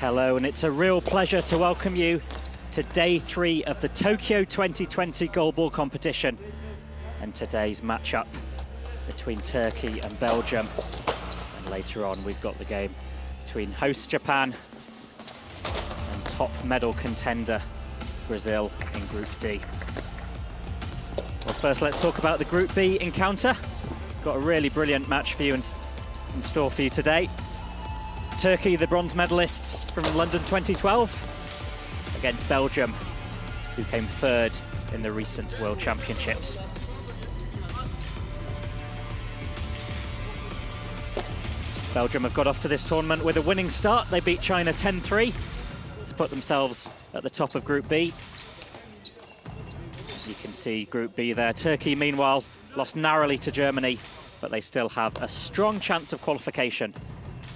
Hello, and it's a real pleasure to welcome you to day 3 of the Tokyo 2020 Goalball competition and today's matchup between Turkey and Belgium. And later on, we've got the game between host Japan and top medal contender Brazil in Group D. Well, first let's talk about the Group B encounter. Got a really brilliant match for you in store for you today. Turkey, the bronze medalists from London 2012, against Belgium, who came 3rd in the recent World Championships. Belgium have got off to this tournament with a winning start. They beat China 10-3 to put themselves at the top of Group B. You can see Group B there. Turkey, meanwhile, lost narrowly to Germany, but they still have a strong chance of qualification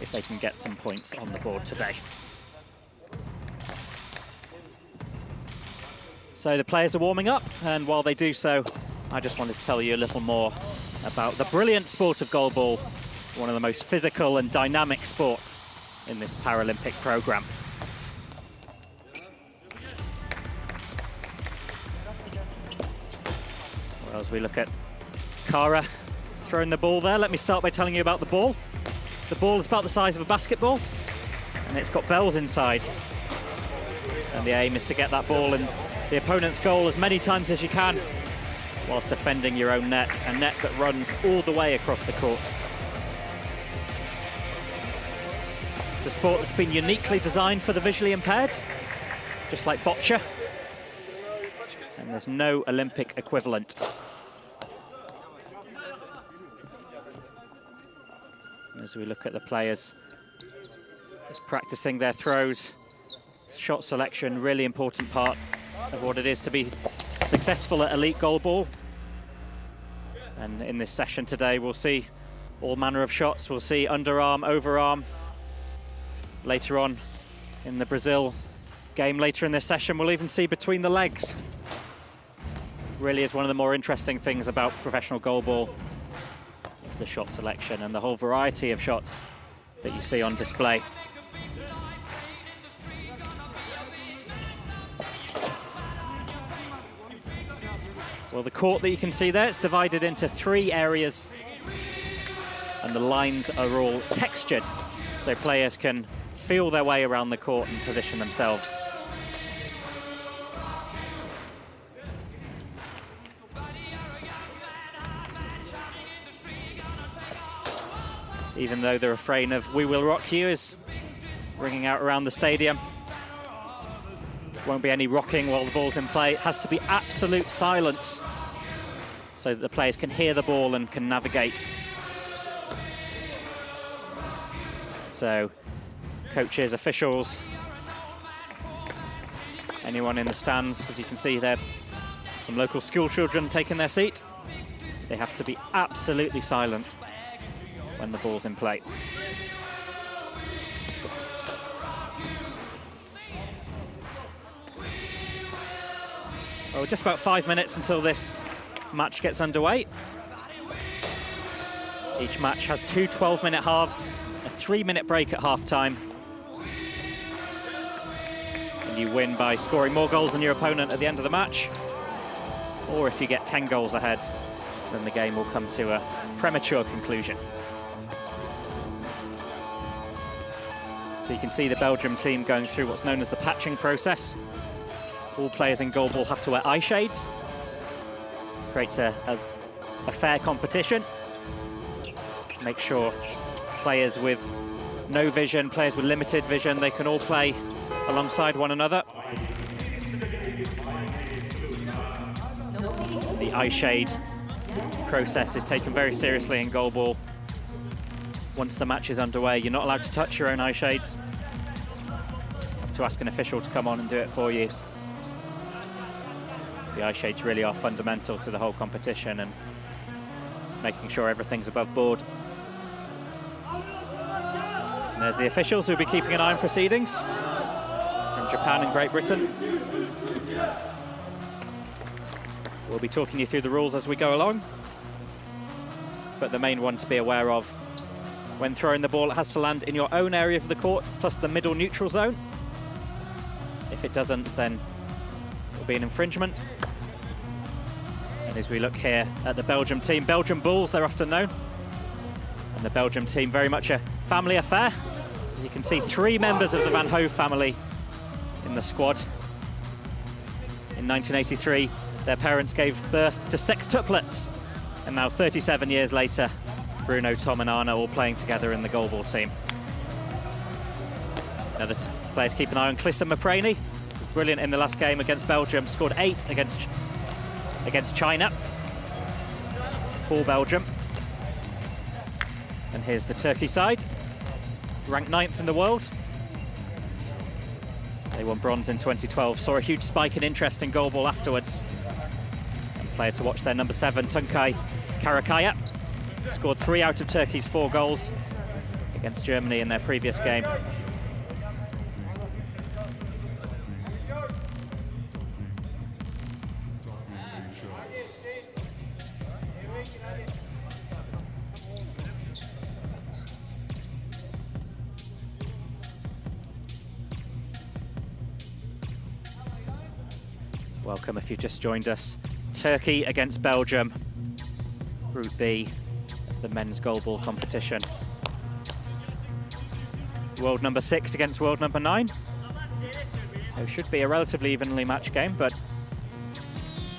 if they can get some points on the board today. So the players are warming up, and while they do so, I just wanted to tell you a little more about the brilliant sport of goalball, one of the most physical and dynamic sports in this Paralympic programme. Well, as we look at Kara throwing the ball there, let me start by telling you about the ball. The ball is about the size of a basketball, and it's got bells inside. And the aim is to get that ball in the opponent's goal as many times as you can, whilst defending your own net, a net that runs all the way across the court. It's a sport that's been uniquely designed for the visually impaired, just like boccia, and there's no Olympic equivalent. As we look at the players just practicing their throws, shot selection, really important part of what it is to be successful at elite goalball. And in this session today, we'll see all manner of shots. We'll see underarm, overarm. Later on in the Brazil game, later in this session, we'll even see between the legs. Really is one of the more interesting things about professional goalball. It's the shot selection and the whole variety of shots that you see on display. Well, the court that you can see there, it's divided into 3 areas, and the lines are all textured, so players can feel their way around the court and position themselves. Even though the refrain of "We Will Rock You" is ringing out around the stadium. Won't be any rocking while the ball's in play. It has to be absolute silence so that the players can hear the ball and can navigate. So, coaches, officials, anyone in the stands, as you can see there, some local school children taking their seat. They have to be absolutely silent when the ball's in play. Well, just about 5 minutes until this match gets underway. Each match has 2 12-minute halves, a 3-minute break at half-time. And you win by scoring more goals than your opponent at the end of the match. Or if you get 10 goals ahead, then the game will come to a premature conclusion. So you can see the Belgium team going through what's known as the patching process. All players in goalball have to wear eye shades. Creates a fair competition. Make sure players with no vision, players with limited vision, they can all play alongside one another. The eye shade process is taken very seriously in goalball. Once the match is underway, you're not allowed to touch your own eye shades. You have to ask an official to come on and do it for you. The eye shades really are fundamental to the whole competition and making sure everything's above board. And there's the officials who'll be keeping an eye on proceedings from Japan and Great Britain. We'll be talking you through the rules as we go along, but the main one to be aware of When throwing the ball, it has to land in your own area of the court, plus the middle neutral zone. If it doesn't, then it will be an infringement. And as we look here at the Belgium team, Belgium Bulls, they're often known. And the Belgium team, very much a family affair. As you can see, 3 members of the Van Hove family in the squad. In 1983, their parents gave birth to sextuplets. And now 37 years later, Bruno, Tom and Arna all playing together in the goalball team. Another player to keep an eye on, Clissa Mapraney, was brilliant in the last game against Belgium, scored 8 against China for Belgium. And here's the Turkey side, ranked 9th in the world. They won bronze in 2012, saw a huge spike in interest in goalball afterwards. And player to watch there, number 7, Tuncay Karakaya. Scored 3 out of Turkey's 4 goals against Germany in their previous game. Welcome if you've just joined us. Turkey against Belgium, Group B of the men's goalball competition. World number 6 against world number 9. So it should be a relatively evenly matched game, but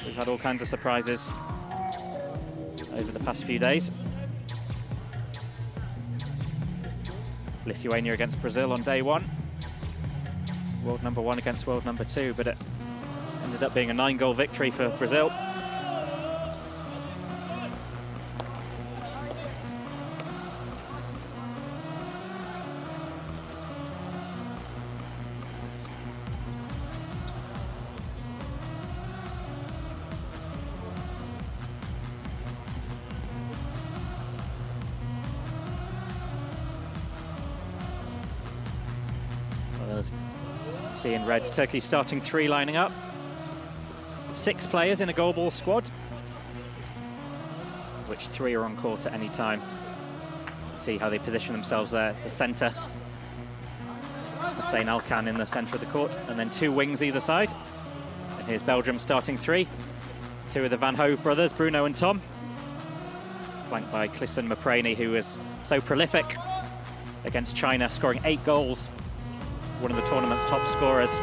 we've had all kinds of surprises over the past few days. Lithuania against Brazil on day 1. World number 1 against world number 2, but it ended up being a 9-goal victory for Brazil. See in red, Turkey starting 3 lining up. 6 players in a goalball squad, which 3 are on court at any time. See how they position themselves there. It's the centre, Hussein Alkan in the centre of the court, and then 2 wings either side. And here's Belgium starting 3. 2 of the Van Hove brothers, Bruno and Tom, flanked by Clissa Mapraney, who was so prolific against China, scoring 8 goals, one of the tournament's top scorers.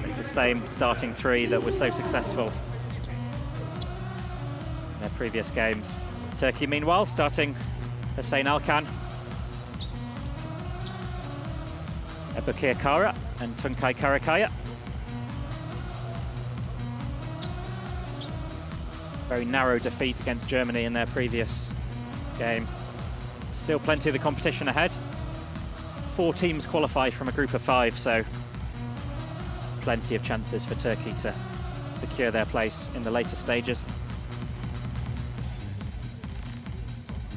It's the same starting 3 that was so successful in their previous games. Turkey, meanwhile, starting Hussein Alkan, Ebukir Kara and Tuncay Karakaya. Very narrow defeat against Germany in their previous game. Still plenty of the competition ahead. 4 teams qualify from a group of 5, so plenty of chances for Turkey to secure their place in the later stages.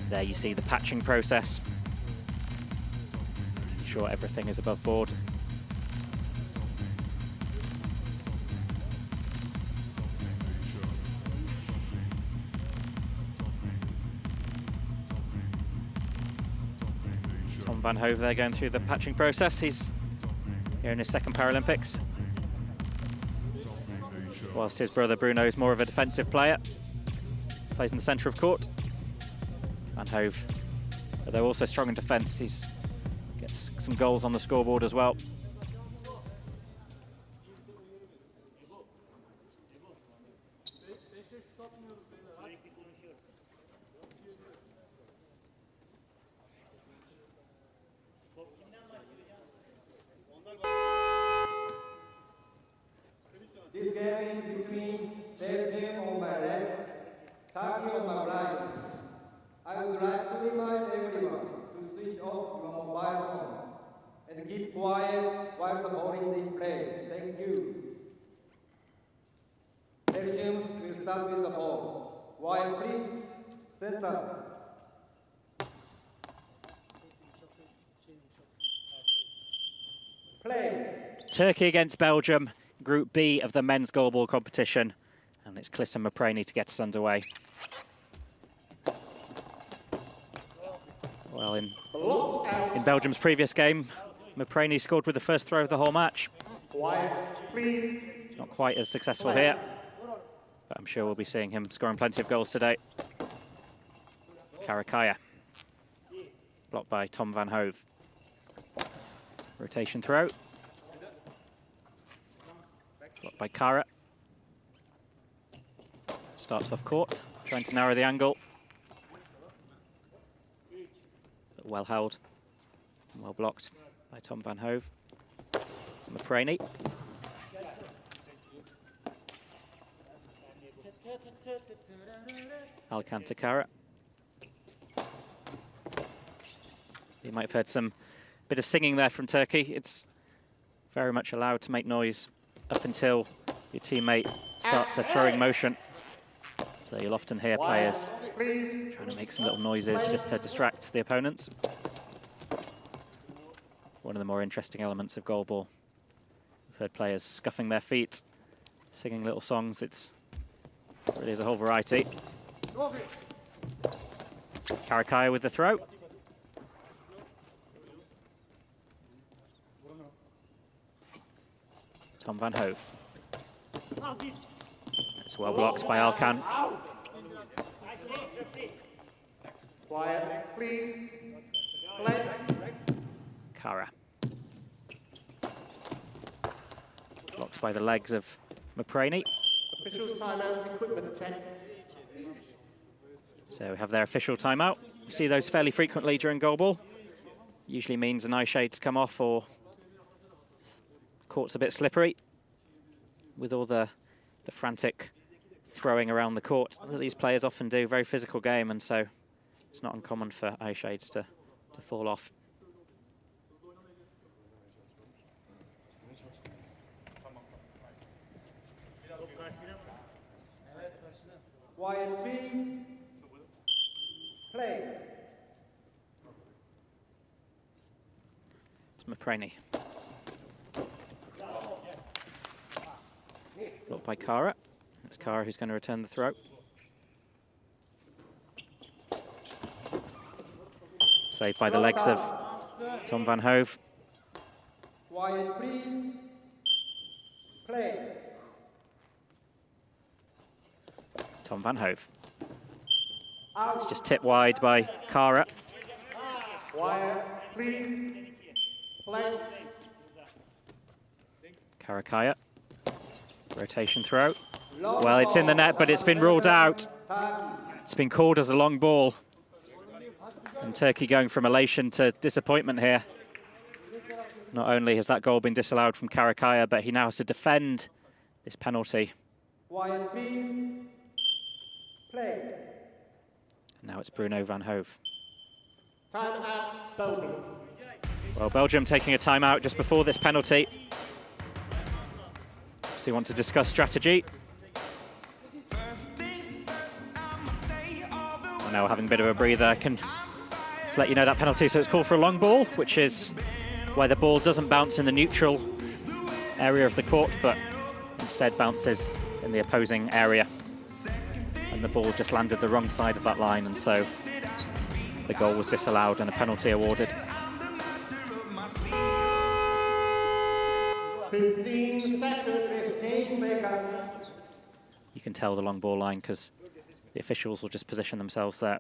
There you see the patching process. Ensure everything is above board. Tom Van Hove there going through the patching process. He's here in his 2nd Paralympics. Whilst his brother Bruno is more of a defensive player. Plays in the centre of court. Van Hove, although also strong in defence, he gets some goals on the scoreboard as well. This game is between Belgium on my left, Turkey on my right. I would like to remind everyone to switch off your mobile phones and keep quiet while the ball is in play. Thank you. Belgium will start with the ball. While please, center. Play. Turkey against Belgium, Group B of the men's goalball competition. And it's Clissa Mapraney to get us underway. Well, in Belgium's previous game, Mapraney scored with the first throw of the whole match. Not quite as successful here, but I'm sure we'll be seeing him scoring plenty of goals today. Karakaya, blocked by Tom van Hove. Rotation throw. Blocked by Kara. Starts off court, trying to narrow the angle. But well held, and well blocked by Tom van Hove. Mapraney. Alcantara Kara. You might have heard some bit of singing there from Turkey. It's very much allowed to make noise up until your teammate starts their throwing motion. So you'll often hear players trying to make some little noises just to distract the opponents. One of the more interesting elements of goalball. We've heard players scuffing their feet, singing little songs. It really is a whole variety. Karakaya with the throw. Tom van Hove. It's well blocked by Alcan. Quiet, please. Kara. Blocked by the legs of Mapraney. Officials timeout, equipment check. So we have their official timeout. We see those fairly frequently during goalball. Usually means an eye shade's come off or court's a bit slippery with all the frantic throwing around the court that these players often do. Very physical game, and so it's not uncommon for eye shades to fall off. Quiet, please. Play. It's Mapraney. Blocked by Kara. It's Kara who's going to return the throw. Saved by the legs of Tom van Hove. Quiet, please. Play. Tom van Hove. It's just tipped wide by Kara. Quiet, please. Play. Karakaya. Rotation throw. Well, it's in the net, but it's been ruled out. It's been called as a long ball. And Turkey going from elation to disappointment here. Not only has that goal been disallowed from Karakaya, but he now has to defend this penalty. Quiet, please. Play. And now it's Bruno van Hove. Time out, Belgium. Well, Belgium taking a timeout just before this penalty. Obviously want to discuss strategy. And now we're having a bit of a breather. I can just let you know that penalty. So it's called for a long ball, which is where the ball doesn't bounce in the neutral area of the court, but instead bounces in the opposing area. And the ball just landed the wrong side of that line, and so the goal was disallowed and a penalty awarded. 15 seconds. 15 seconds. You can tell the long ball line because the officials will just position themselves there,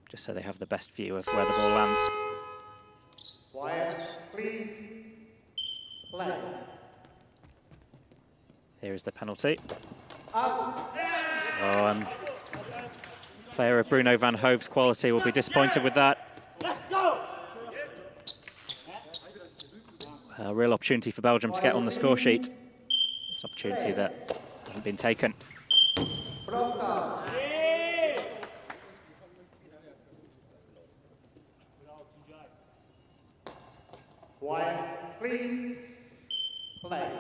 just so they have the best view of where the ball lands. Quiet, please. Play. Here is the penalty. Out. Oh, and player of Bruno van Hove's quality will be disappointed with that. Let's go. A real opportunity for Belgium to get on the score sheet. It's an opportunity that hasn't been taken. Quiet, please. Play.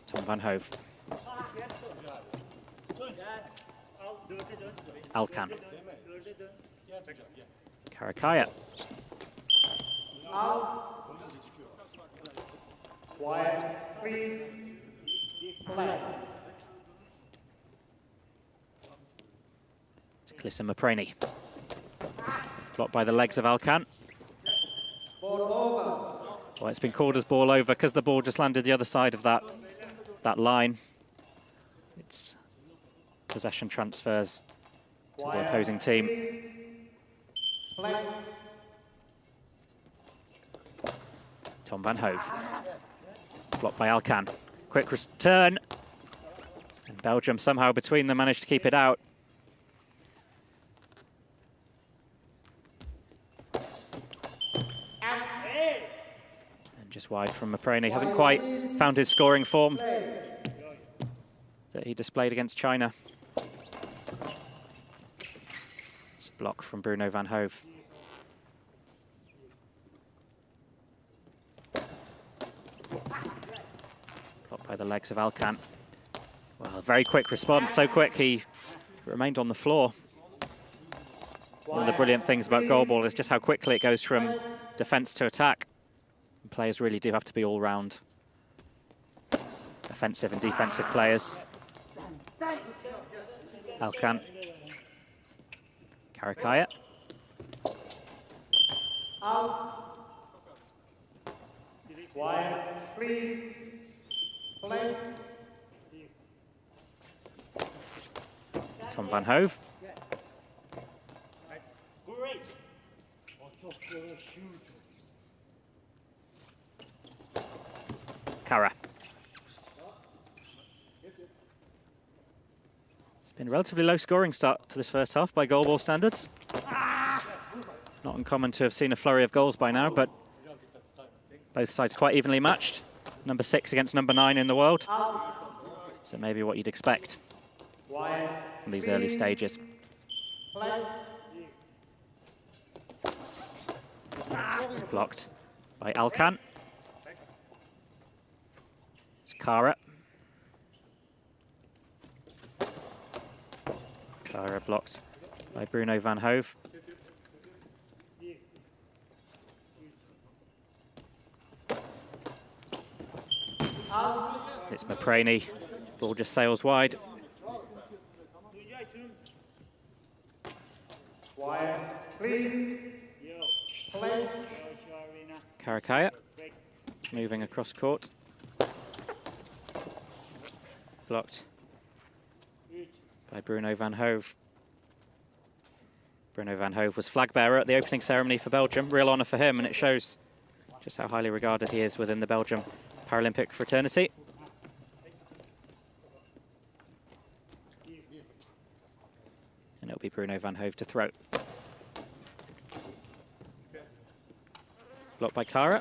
Tom van Hove. Alcan. Karakaya. Out. Quiet, please. Play. Clissen Mapreni. Blocked by the legs of Alkan. Well, it's been called as ball over because the ball just landed the other side of that line. It's possession transfers to the opposing team. Tom van Hove. Blocked by Alkan. Quick return. And Belgium somehow between them managed to keep it out. And just wide from Mapreni. Hasn't quite found his scoring form that he displayed against China. It's a block from Bruno van Hove. Blocked by the legs of Alkan. Well, very quick response, so quick he remained on the floor. One of the brilliant things about goalball is just how quickly it goes from defence to attack. And players really do have to be all-round offensive and defensive players. Alkan. Karakaya. Quiet, please. Play. It's Tom van Hove. Kara. It's been a relatively low scoring start to this first half by goalball standards. Not uncommon to have seen a flurry of goals by now, but both sides quite evenly matched. Number 6 against number 9 in the world. So maybe what you'd expect in these early stages. It's blocked by Alkan. It's Kara. Kara blocked by Bruno van Hove. It's Mapreni. Ball just sails wide. Quiet, please. Play. Karakaya moving across court. Blocked by Bruno van Hove. Bruno van Hove was flag bearer at the opening ceremony for Belgium. Real honour for him, and it shows just how highly regarded he is within the Belgium Paralympic fraternity. And it'll be Bruno van Hove to throw. Blocked by Kara.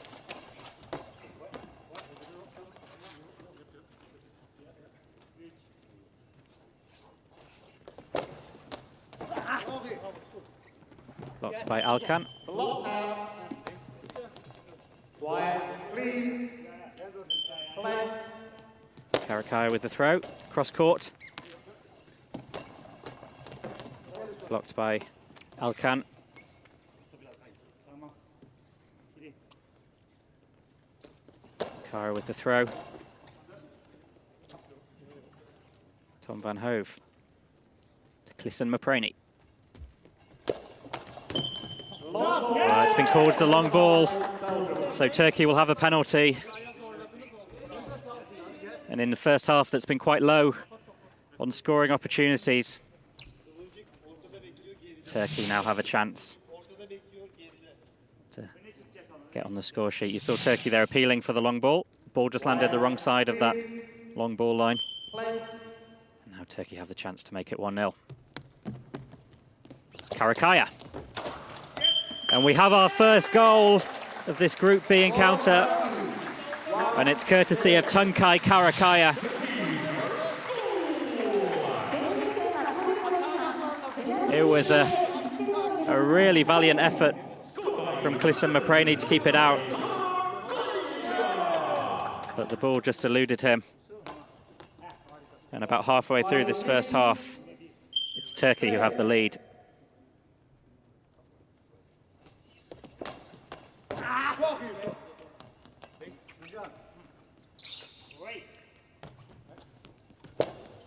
Blocked by Alkan. Quiet, please. Play. Karakaya with the throw. Cross court. Blocked by Alkan. Kara with the throw. Tom van Hove. To Clissen Mapreni. It's been called as a long ball, so Turkey will have a penalty. And in the first half, that's been quite low on scoring opportunities. Turkey now have a chance to get on the score sheet. You saw Turkey there appealing for the long ball. Ball just landed the wrong side of that long ball line. And now Turkey have the chance to make it 1-0. It's Karakaya. And we have our first goal of this Group B encounter. And it's courtesy of Tunkai Karakaya. It was a really valiant effort from Clissen Mapreni to keep it out. But the ball just eluded him. And about halfway through this first half, it's Turkey who have the lead.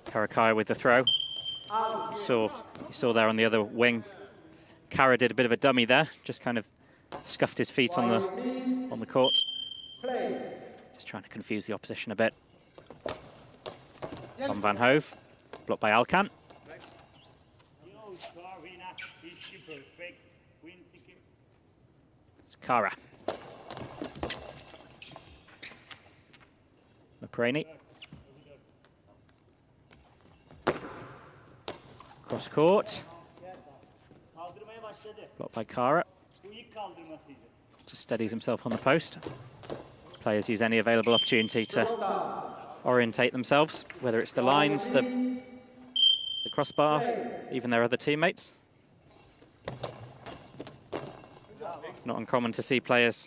Karakaya with the throw. Saw You saw there on the other wing, Kara did a bit of a dummy there, just kind of scuffed his feet on the court. Just trying to confuse the opposition a bit. Tom Van Hove, blocked by Alkan. It's Kara. McCraney. Cross court. Blocked by Kara. Just steadies himself on the post. Players use any available opportunity to orientate themselves, whether it's the lines, the crossbar, even their other teammates. Not uncommon to see players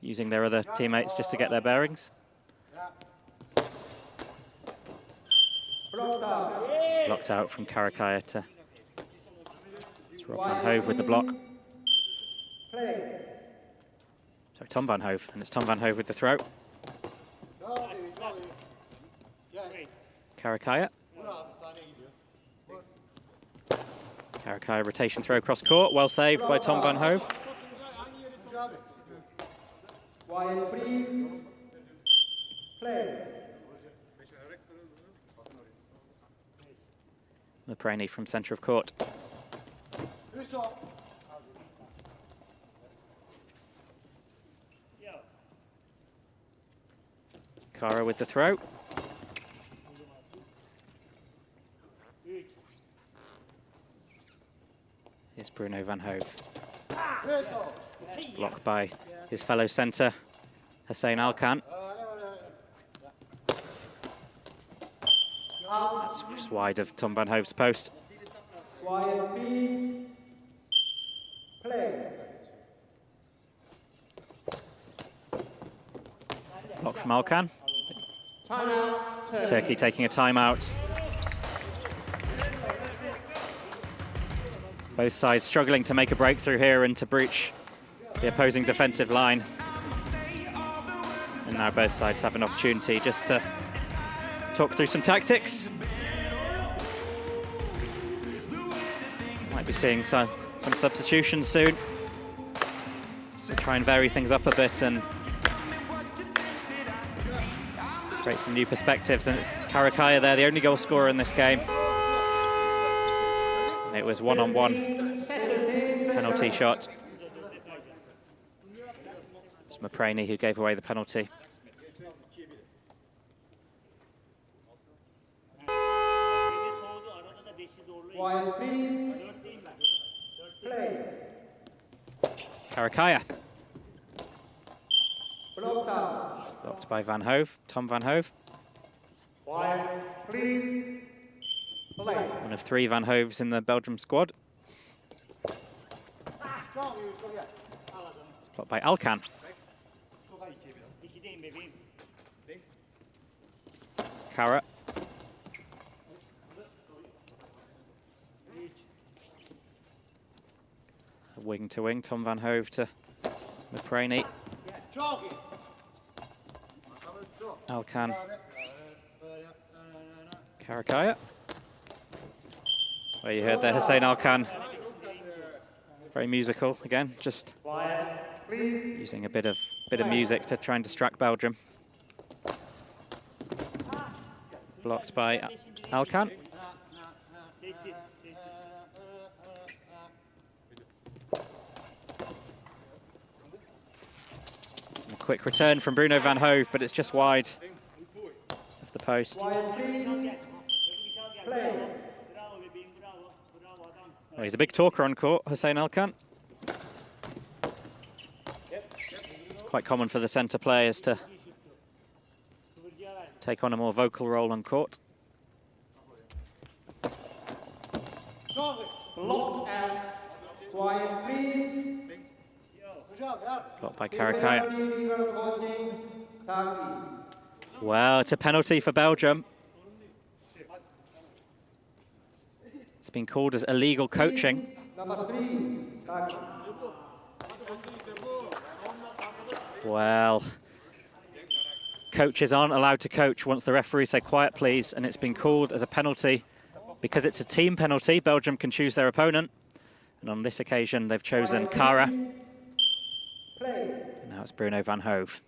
using their other teammates just to get their bearings. Blocked out from Karakaya to Rob Van Hove with the block. Sorry, Tom Van Hove, and it's Tom Van Hove with the throw. Karakaya. Karakaya rotation throw across court, well saved by Tom Van Hove. McCraney from centre of court. Kara with the throw. Here's Bruno Van Hove. Blocked by his fellow centre, Hussein Alkan. That's just wide of Tom Van Hove's post. Block from Alkan. Turkey taking a timeout. Both sides struggling to make a breakthrough here and to breach the opposing defensive line. And now both sides have an opportunity just to talk through some tactics. Might be seeing some substitutions soon. So try and vary things up a bit and create some new perspectives. And it's Karakaya there, the only goal scorer in this game. And it was one-on-one penalty shot. It's McCraney who gave away the penalty. Karakaya. Blocked by Van Hove, Tom Van Hove. One of 3 Van Hoves in the Belgium squad. It's blocked by Alkan. Kara. Wing to wing, Tom Van Hove to McCraney. Alkan. Karakaya. Well, you heard there Hussein Alkan. Very musical again, just using a bit of music to try and distract Belgium. Blocked by Alkan. A quick return from Bruno Van Hove, but it's just wide of the post. Well, he's a big talker on court, Hussein Alkan. It's quite common for the centre players to take on a more vocal role on court. Blocked by Karakaya. Well, it's a penalty for Belgium. It's been called as illegal coaching. Well, coaches aren't allowed to coach once the referees say quiet please, and it's been called as a penalty Because it's a team penalty, Belgium can choose their opponent. And on this occasion, they've chosen Kara. And now it's Bruno van Hove.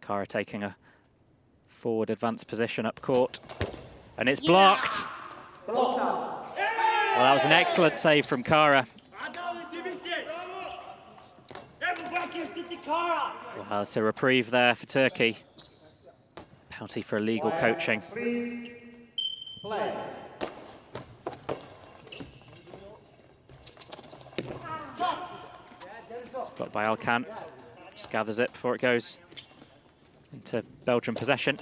Kara taking a forward advanced position up court. And it's blocked. Well, that was an excellent save from Kara. Well, it's a reprieve there for Turkey. Penalty for illegal coaching. It's blocked by Alkan. Just gathers it before it goes into Belgian possession.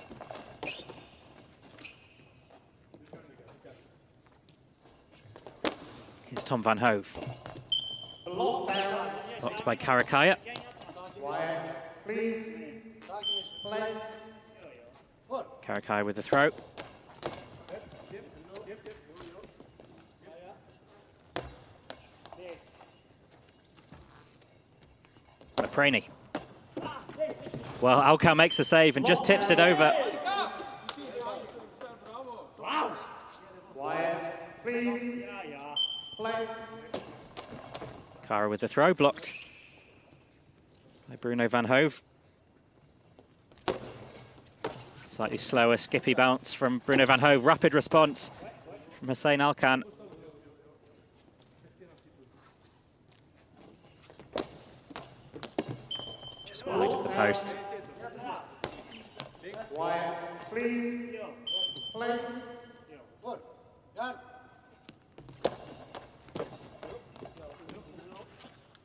Here's Tom van Hove. Blocked by Karakaya. Karakaya with the throw. Prani. Well, Alkan makes the save and just tips it over. Kara with the throw, blocked by Bruno van Hove. Slightly slower, skippy bounce from Bruno van Hove. Rapid response from Hussein Alkan. Just wide of the post.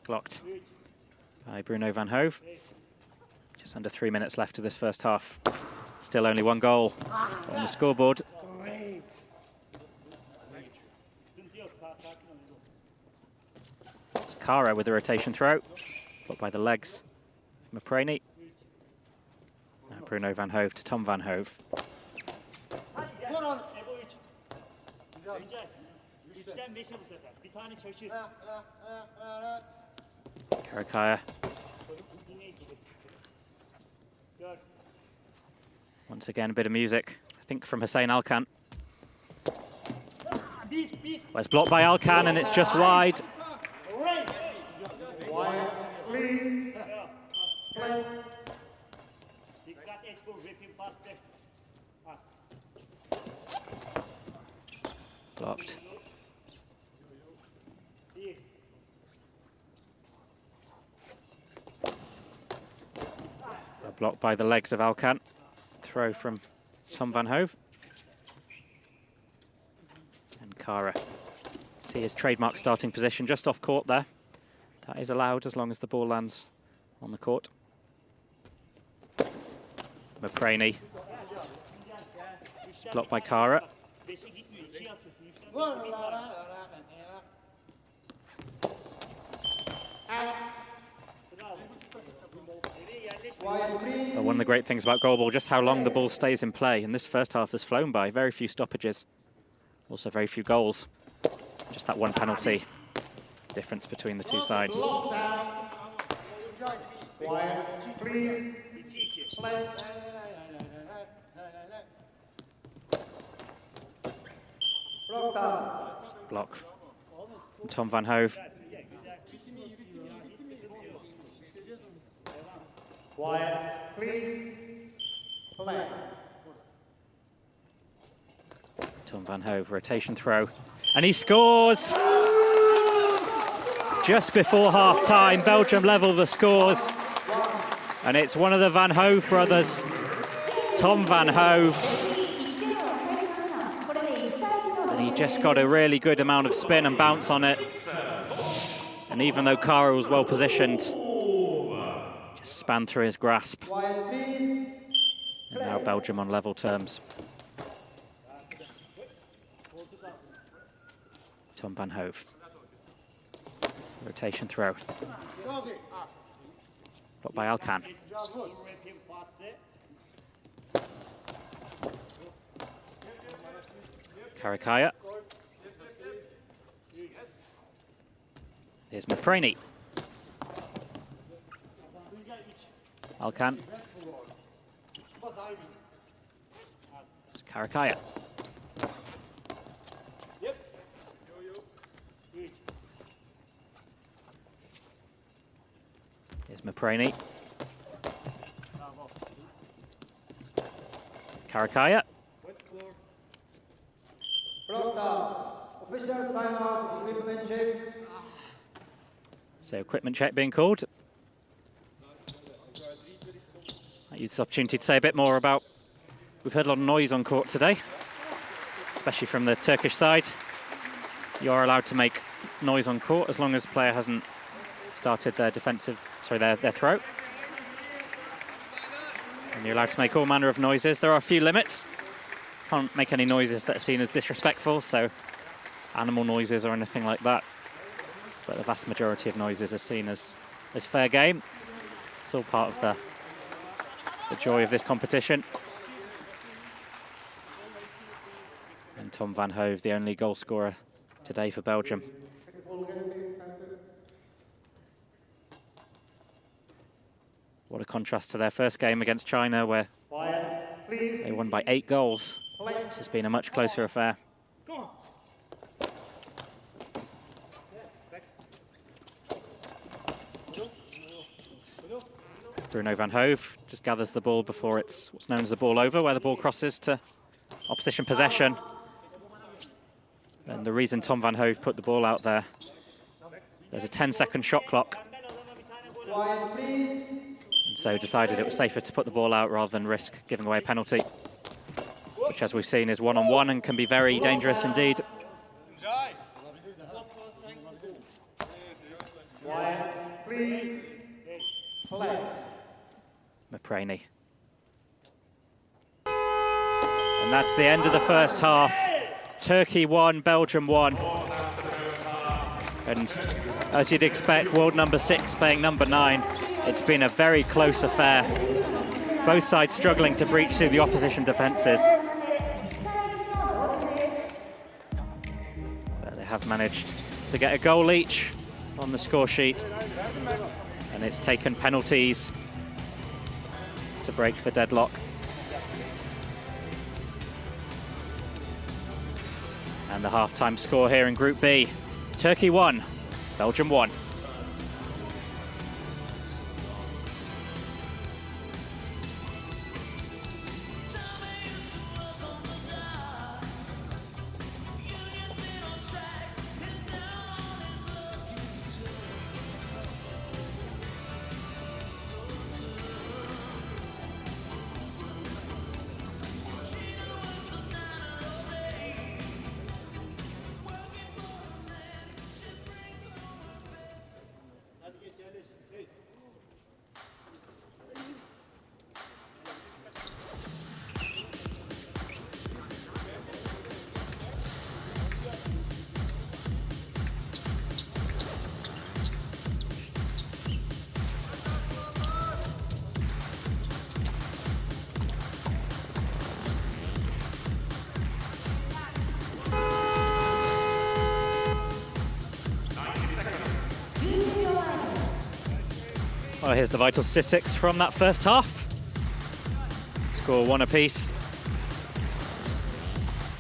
Blocked by Bruno van Hove. Just under 3 minutes left of this first half. Still only one goal on the scoreboard. It's Kara with the rotation throw, blocked by the legs from Prani. Now Bruno van Hove to Tom van Hove. Karakaya. Once again, a bit of music, I think, from Hussein Alkan. Well, it's blocked by Alkan, and it's just wide. Blocked. Blocked by the legs of Alkan. Throw from Tom van Hove. And Kara. See his trademark starting position just off court there. That is allowed as long as the ball lands on the court. Prani. Blocked by Kara. Well, one of the great things about goalball, just how long the ball stays in play. And this first half has flown by. Very few stoppages. Also very few goals. Just that one penalty difference between the two sides. Block from Tom van Hove. Tom van Hove, rotation throw. And he scores! Just before half-time, Belgium level the scores. And it's one of the Van Hove brothers, Tom van Hove. And he just got a really good amount of spin and bounce on it. And even though Kara was well positioned, just span through his grasp. And now Belgium on level terms. Tom van Hove. Rotation throw. Blocked by Alkan. Karakaya. Here's Prani. Alkan. It's Karakaya. Mapraney. Karakaya. Official timeout, equipment check. So equipment check being called. I use this opportunity to say a bit more about, we've heard a lot of noise on court today, especially from the Turkish side. You are allowed to make noise on court as long as the player hasn't started their their throw. And you're allowed to make all manner of noises. There are a few limits. Can't make any noises that are seen as disrespectful, so animal noises or anything like that. But the vast majority of noises are seen as fair game. It's all part of the joy of this competition. And Tom van Hove, the only goal scorer today for Belgium. What a contrast to their first game against China, where they won by 8 goals. This has been a much closer affair. Bruno van Hove just gathers the ball before it's what's known as the ball over, where the ball crosses to opposition possession. And the reason Tom van Hove put the ball out there, there's a 10-second shot clock. And so decided it was safer to put the ball out rather than risk giving away a penalty, which, as we've seen, is one-on-one and can be very dangerous indeed. Mapraney. And that's the end of the first half. Turkey 1, Belgium 1. And as you'd expect, world number 6 playing number 9. It's been a very close affair. Both sides struggling to breach through the opposition defences. But they have managed to get a goal each on the score sheet. And it's taken penalties to break the deadlock. And the half-time score here in Group B. Turkey 1, Belgium 1. Well, here's the vital statistics from that first half. Score 1 apiece.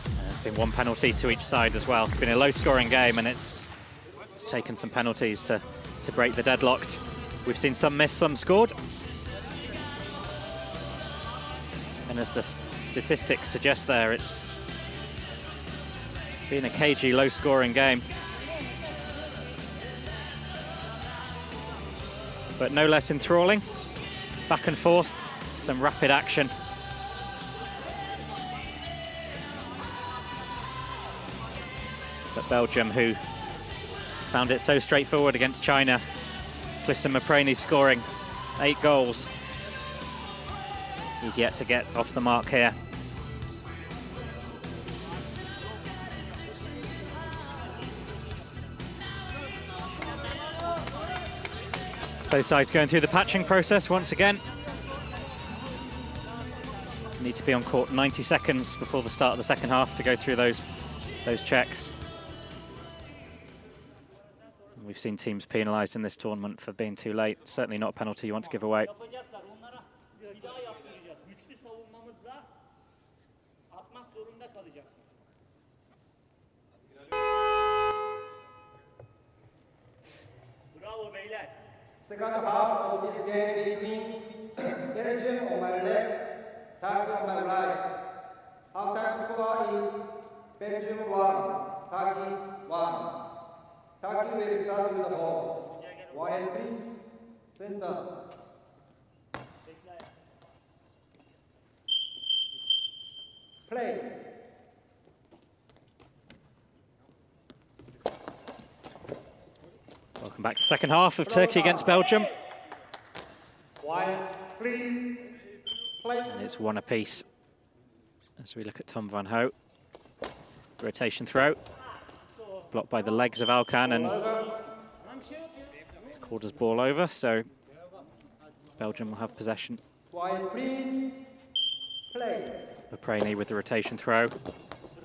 And there's been 1 penalty to each side as well. It's been a low-scoring game, and it's taken some penalties to break the deadlock. We've seen some missed, some scored. And as the statistics suggest there, it's been a cagey, low-scoring game. But no less enthralling. Back and forth, some rapid action. But Belgium, who found it so straightforward against China, Clifton Mapraney scoring 8 goals. He's yet to get off the mark here. Both sides going through the patching process once again. Need to be on court 90 seconds before the start of the second half to go through those checks. And we've seen teams penalised in this tournament for being too late. Certainly not a penalty you want to give away. second half of this game between Belgium on my left, Turkey on my right. Halftime score is Belgium 1, Turkey 1. Turkey will start with the ball. Wide please, center. Play. Welcome back to the second half of Turkey against Belgium. Wide, please. Play. And it's one apiece as we look at Tom Van Ho. Rotation throw. Blocked by the legs of Alkan and it's called as ball over, so Belgium will have possession. Wide, please. Play. Preliminary with the rotation throw.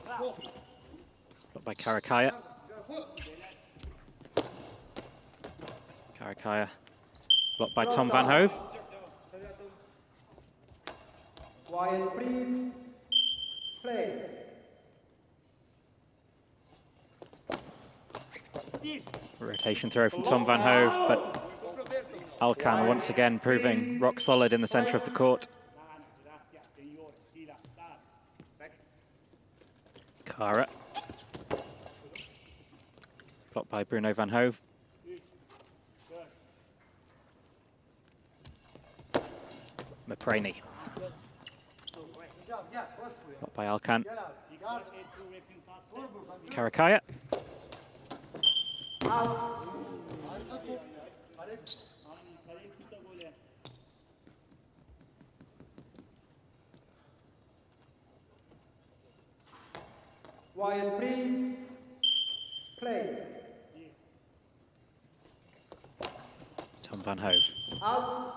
Blocked by Karakaya. Karakaya blocked by Tom Van Hove. Wide, please. Play. Rotation throw from Tom Van Hove, but Alkan once again proving rock solid in the centre of the court. Kara. Blocked by Bruno Van Hove. Mapreni. Blocked by Alkan. Karakaya. Wide, please. Play. Tom Van Hove. Out.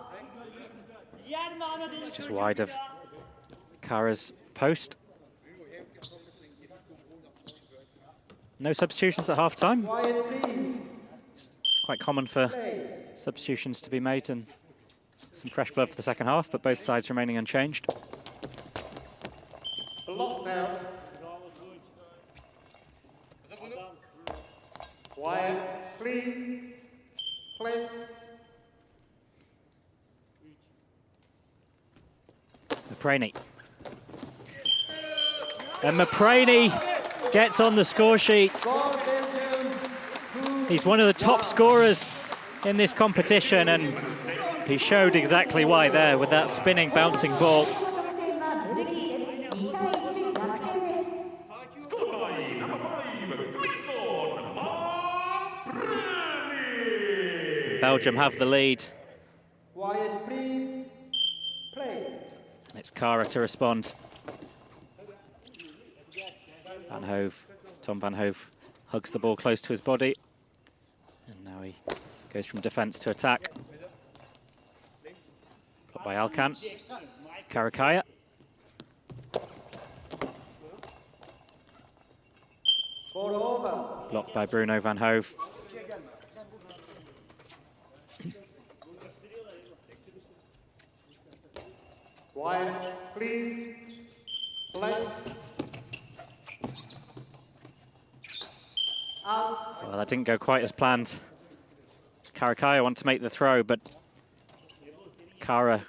It's just wide of Kara's post. No substitutions at half-time. Wide, please. It's quite common for Play. substitutions to be made and some fresh blood for the second half, but both sides remaining unchanged. Block now. Wide, please. Play. Mapreni. And Mapreni gets on the score sheet. He's one of the top scorers in this competition, and he showed exactly why there with that spinning, bouncing ball. Belgium have the lead. Wide, please. Play. And it's Kara to respond. Van Hove, Tom Van Hove hugs the ball close to his body. And now he goes from defence to attack. Blocked by Alkan. Karakaya. Ball over. Blocked by Bruno Van Hove. Wide, please. Play. Out. Well, that didn't go quite as planned. Karakaya wanted to make the throw, but Kara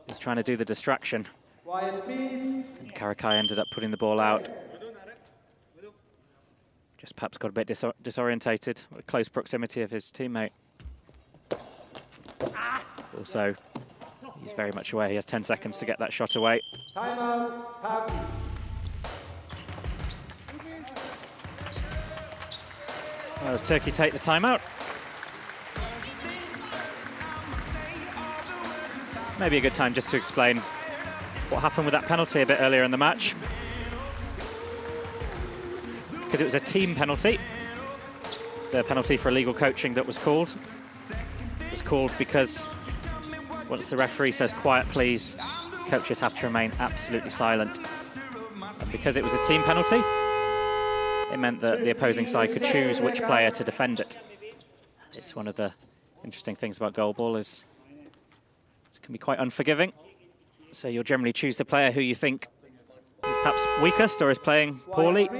was trying to do the distraction. Wide, please. And Karakaya ended up putting the ball out. Just perhaps got a bit disorientated with close proximity of his teammate. Also, he's very much aware he has 10 seconds to get that shot away. Timeout. Turkey. Well, as Turkey take the timeout. Maybe a good time just to explain what happened with that penalty a bit earlier in the match. Because it was a team penalty. The penalty for illegal coaching that was called. It was called because once the referee says quiet please, coaches have to remain absolutely silent. And because it was a team penalty, it meant that the opposing side could choose which player to defend it. It's one of the interesting things about goalball is it can be quite unforgiving. So you'll generally choose the player who you think is perhaps weakest or is playing poorly.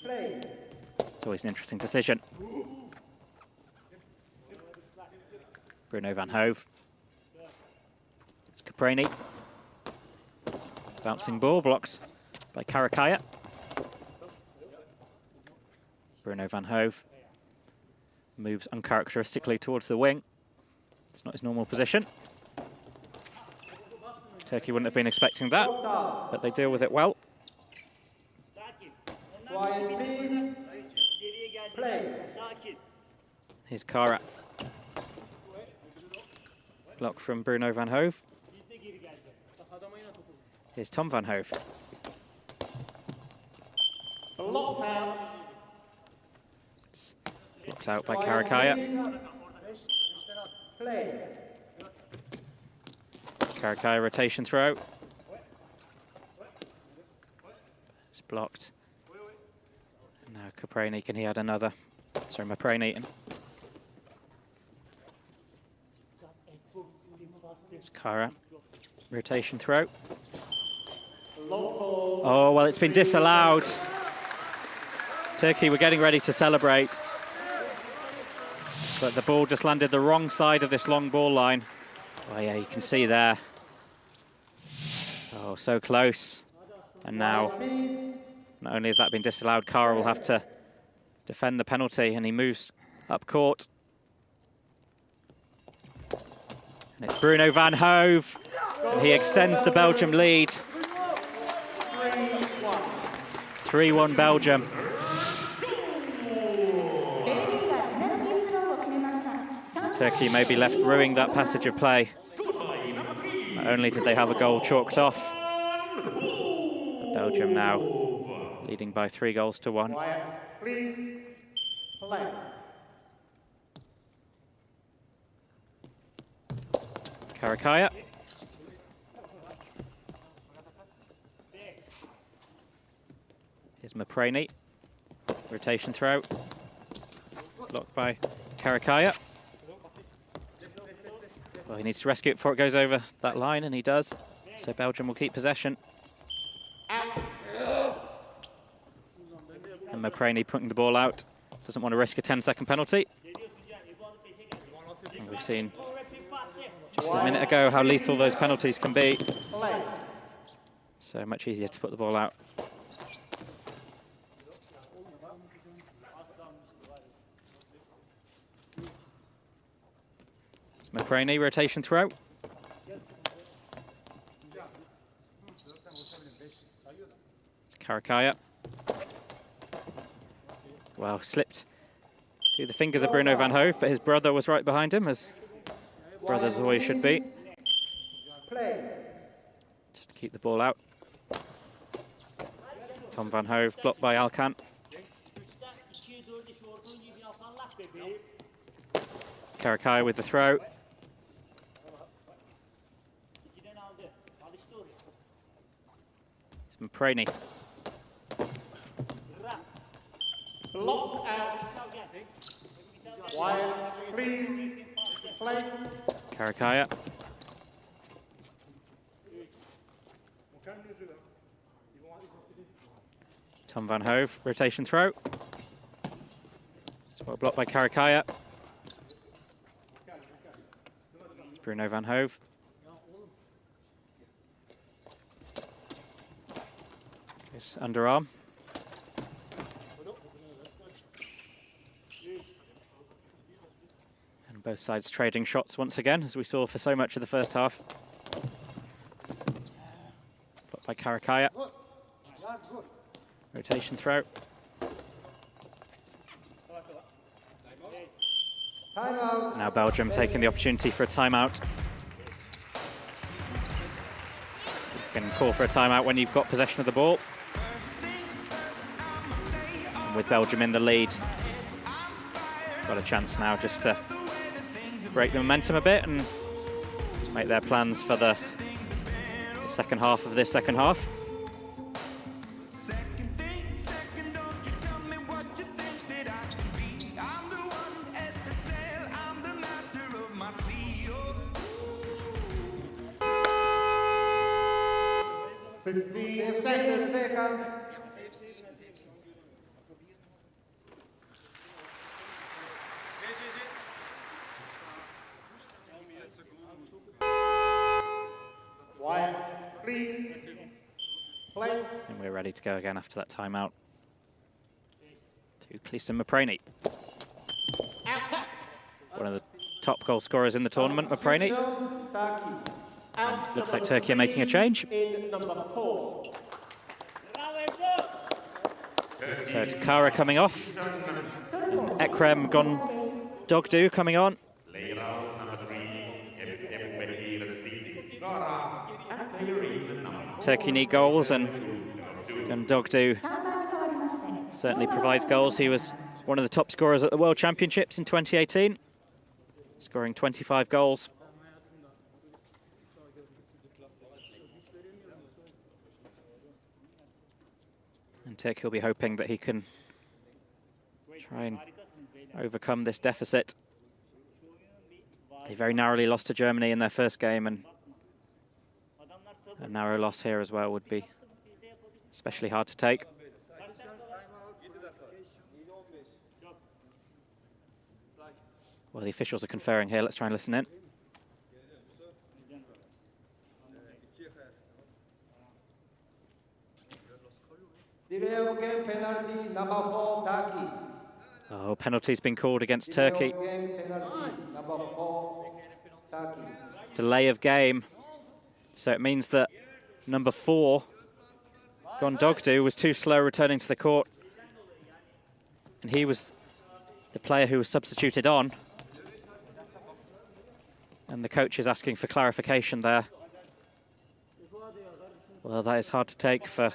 It's always an interesting decision. Bruno van Hove. It's Caprini. Bouncing ball blocked by Karakaya. Bruno van Hove moves uncharacteristically towards the wing. It's not his normal position. Turkey wouldn't have been expecting that, but they deal with it well. Here's Kara. Block from Bruno van Hove. Here's Tom van Hove. It's blocked out by Karakaya. Karakaya rotation throw. It's blocked. Now Caprini, can he add another? Sorry, Maprani. It's Kara. Rotation throw. Oh, well, it's been disallowed. Turkey were getting ready to celebrate, but the ball just landed the wrong side of this long ball line. Oh, yeah, you can see there. Oh, so close. And now, not only has that been disallowed, Kara will have to defend the penalty, and he moves up court. And it's Bruno van Hove, and he extends the Belgium lead. 3-1 Belgium. Turkey may be left ruining that passage of play. Not only did they have a goal chalked off, but Belgium now leading by 3-1. Please play. Karakaya. Here's Maprani. Rotation throw. Blocked by Karakaya. Well, he needs to rescue it before it goes over that line, and he does. So Belgium will keep possession. And Maprani putting the ball out. Doesn't want to risk a 10-second penalty. And we've seen just a minute ago how lethal those penalties can be. So much easier to put the ball out. It's Maprani, rotation throw. It's Karakaya. Well, slipped through the fingers of Bruno van Hove, but his brother was right behind him, as brothers always should be. Just to keep the ball out. Tom van Hove blocked by Alkan. Karakaya with the throw. It's Maprani. Blocked out. Wide, please play. Karakaya. Tom van Hove, rotation throw. It's well blocked by Karakaya. Bruno van Hove. It's underarm. And both sides trading shots once again, as we saw for so much of the first half. Blocked by Karakaya. Rotation throw. Now Belgium taking the opportunity for a timeout. You can call for a timeout when you've got possession of the ball. And with Belgium in the lead, got a chance now just to break the momentum a bit and make their plans for the second half of this second half. Seconds. please. Play. And we're ready to go again after that timeout. To Cleeson Mapraney. One of the top goal scorers in the tournament, Mapraney. Looks like Turkey are making a change. So it's Kara coming off. And Ekrem Gondogdu coming on. Turkey need goals, and Gondogdu certainly provides goals. He was one of the top scorers at the World Championships in 2018, scoring 25 goals. And Turkey will be hoping that he can try and overcome this deficit. They very narrowly lost to Germany in their first game, and a narrow loss here as well would be especially hard to take. Well, the officials are conferring here. Let's try and listen in. Delay of game penalty number 4, Turkey. Oh, penalty's been called against Turkey. Delay of game penalty number 4, Turkey. Delay of game. So it means that number 4, Gondogdu, was too slow returning to the court. And he was the player who was substituted on. And the coach is asking for clarification there. Well, that is hard to take for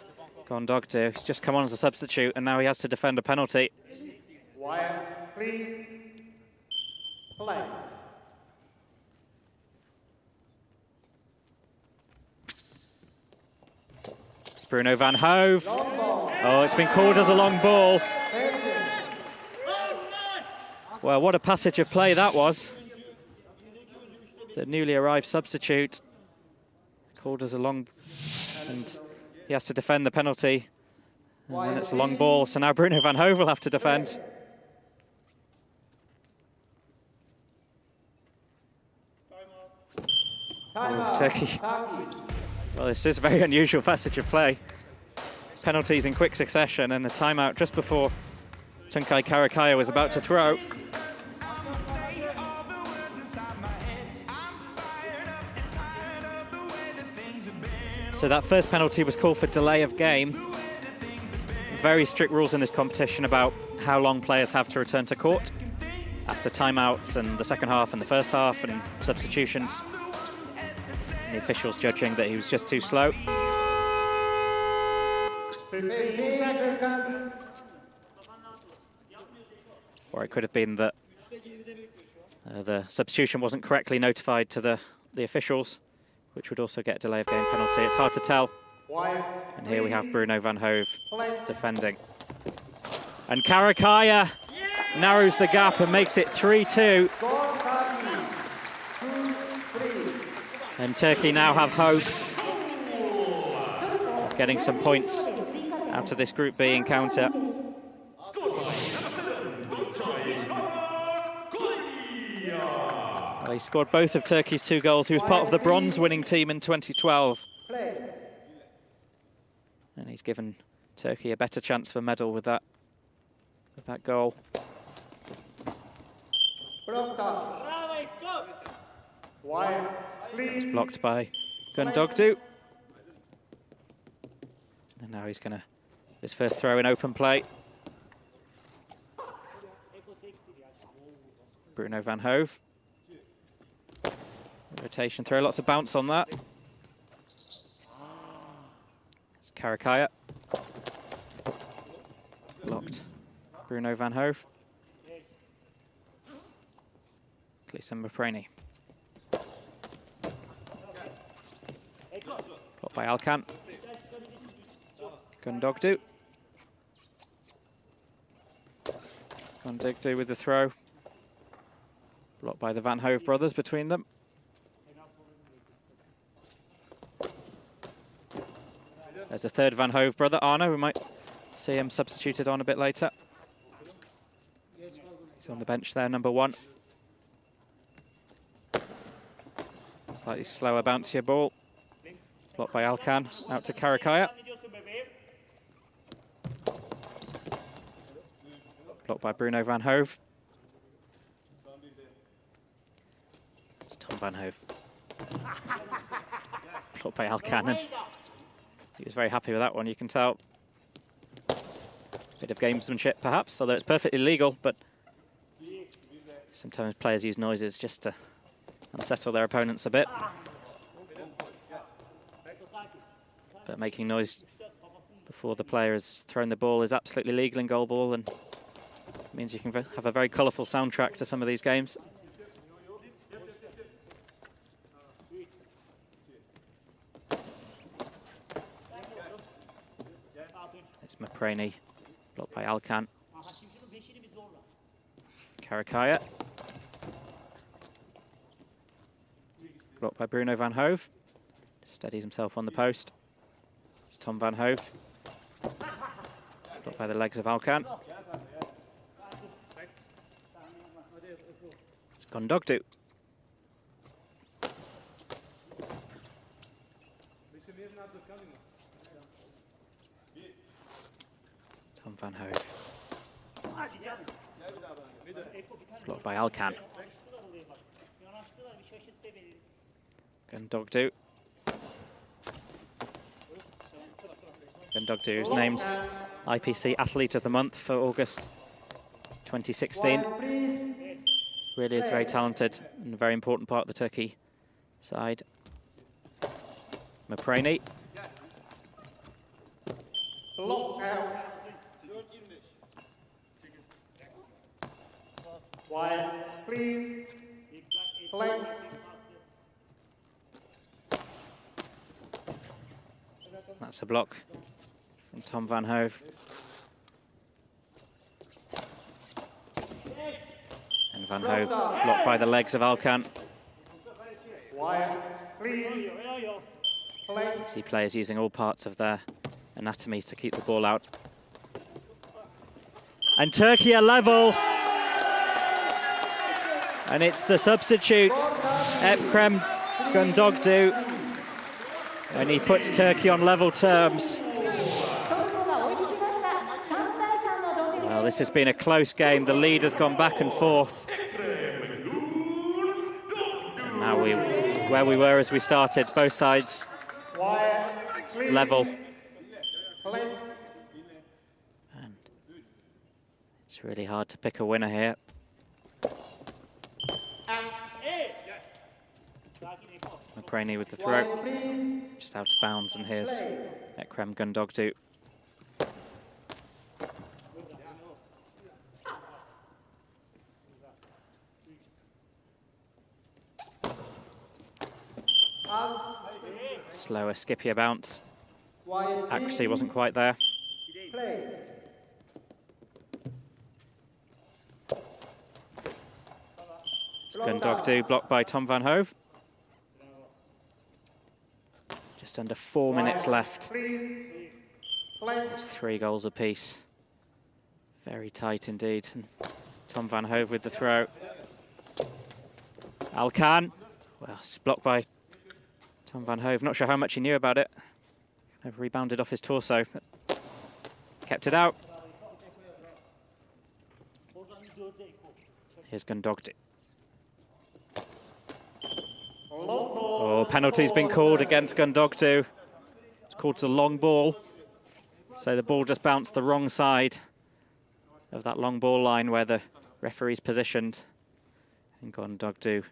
Gondogdu. He's just come on as a substitute, and now he has to defend a penalty. Wyatt, please. Play. It's Bruno van Hove. Oh, it's been called as a long ball. Well, what a passage of play that was. The newly arrived substitute called as a long, and he has to defend the penalty. And then it's a long ball, so now Bruno van Hove will have to defend. Oh, Turkey. Well, this is a very unusual passage of play. Penalties in quick succession, and a timeout just before Tunkai Karakaya was about to throw. So that first penalty was called for delay of game. Very strict rules in this competition about how long players have to return to court after timeouts and the second half and the first half and substitutions. And the officials judging that he was just too slow. Or it could have been that the substitution wasn't correctly notified to the officials, which would also get a delay of game penalty. It's hard to tell. And here we have Bruno van Hove defending. And Karakaya narrows the gap and makes it 3-2. And Turkey now have hope of getting some points out of this Group B encounter. Well, he scored both of Turkey's 2 goals. He was part of the bronze winning team in 2012. And he's given Turkey a better chance for medal with that goal. It's blocked by Gondogdu. And now he's going to his first throw in open play. Bruno van Hove. Rotation throw, lots of bounce on that. It's Karakaya. Blocked. Bruno van Hove. Cleeson Mapraney. Blocked by Alkan. Gondogdu. Gondogdu with the throw. Blocked by the Van Hove brothers between them. There's a third Van Hove brother, Arno. We might see him substituted on a bit later. He's on the bench there, number 1. Slightly slower, bouncier ball. Blocked by Alkan, out to Karakaya. Blocked by Bruno van Hove. It's Tom van Hove. Blocked by Alkan. He was very happy with that one, you can tell. Bit of gamesmanship, perhaps, although it's perfectly legal, but sometimes players use noises just to unsettle their opponents a bit. But making noise before the player has thrown the ball is absolutely legal in goalball, and means you can have a very colourful soundtrack to some of these games. It's Mapreni, blocked by Alkan. Karakaya. Blocked by Bruno van Hove. Steadies himself on the post. It's Tom van Hove. Blocked by the legs of Alkan. It's Gondogdu. Tom van Hove. Blocked by Alkan. Gondogdu. Gondogdu is named IPC Athlete of the Month for August 2016. Really is very talented and a very important part of the Turkey side. Mapreni. Quiet, please. Play. That's a block from Tom van Hove. And van Hove blocked by the legs of Alkan. Quiet, please. Play. See players using all parts of their anatomy to keep the ball out. And Turkey are level. And it's the substitute, Ekrem Gondogdu, and he puts Turkey on level terms. Well, this has been a close game. The lead has gone back and forth. And now where we were as we started, both sides level. And it's really hard to pick a winner here. Mapreni with the throw, just out of bounds, and here's Ekrem Gondogdu. Slower, skippier bounce. Accuracy wasn't quite there. Gondogdu blocked by Tom van Hove. Just under 4 minutes left. It's 3 goals apiece. Very tight indeed. And Tom van Hove with the throw. Alkan. Well, it's blocked by Tom van Hove. Not sure how much he knew about it. Kind of rebounded off his torso, but kept it out. Here's Gondogdu. Oh, penalty's been called against Gondogdu. It's called the long ball. So the ball just bounced the wrong side of that long ball line where the referee's positioned. And Gondogdu,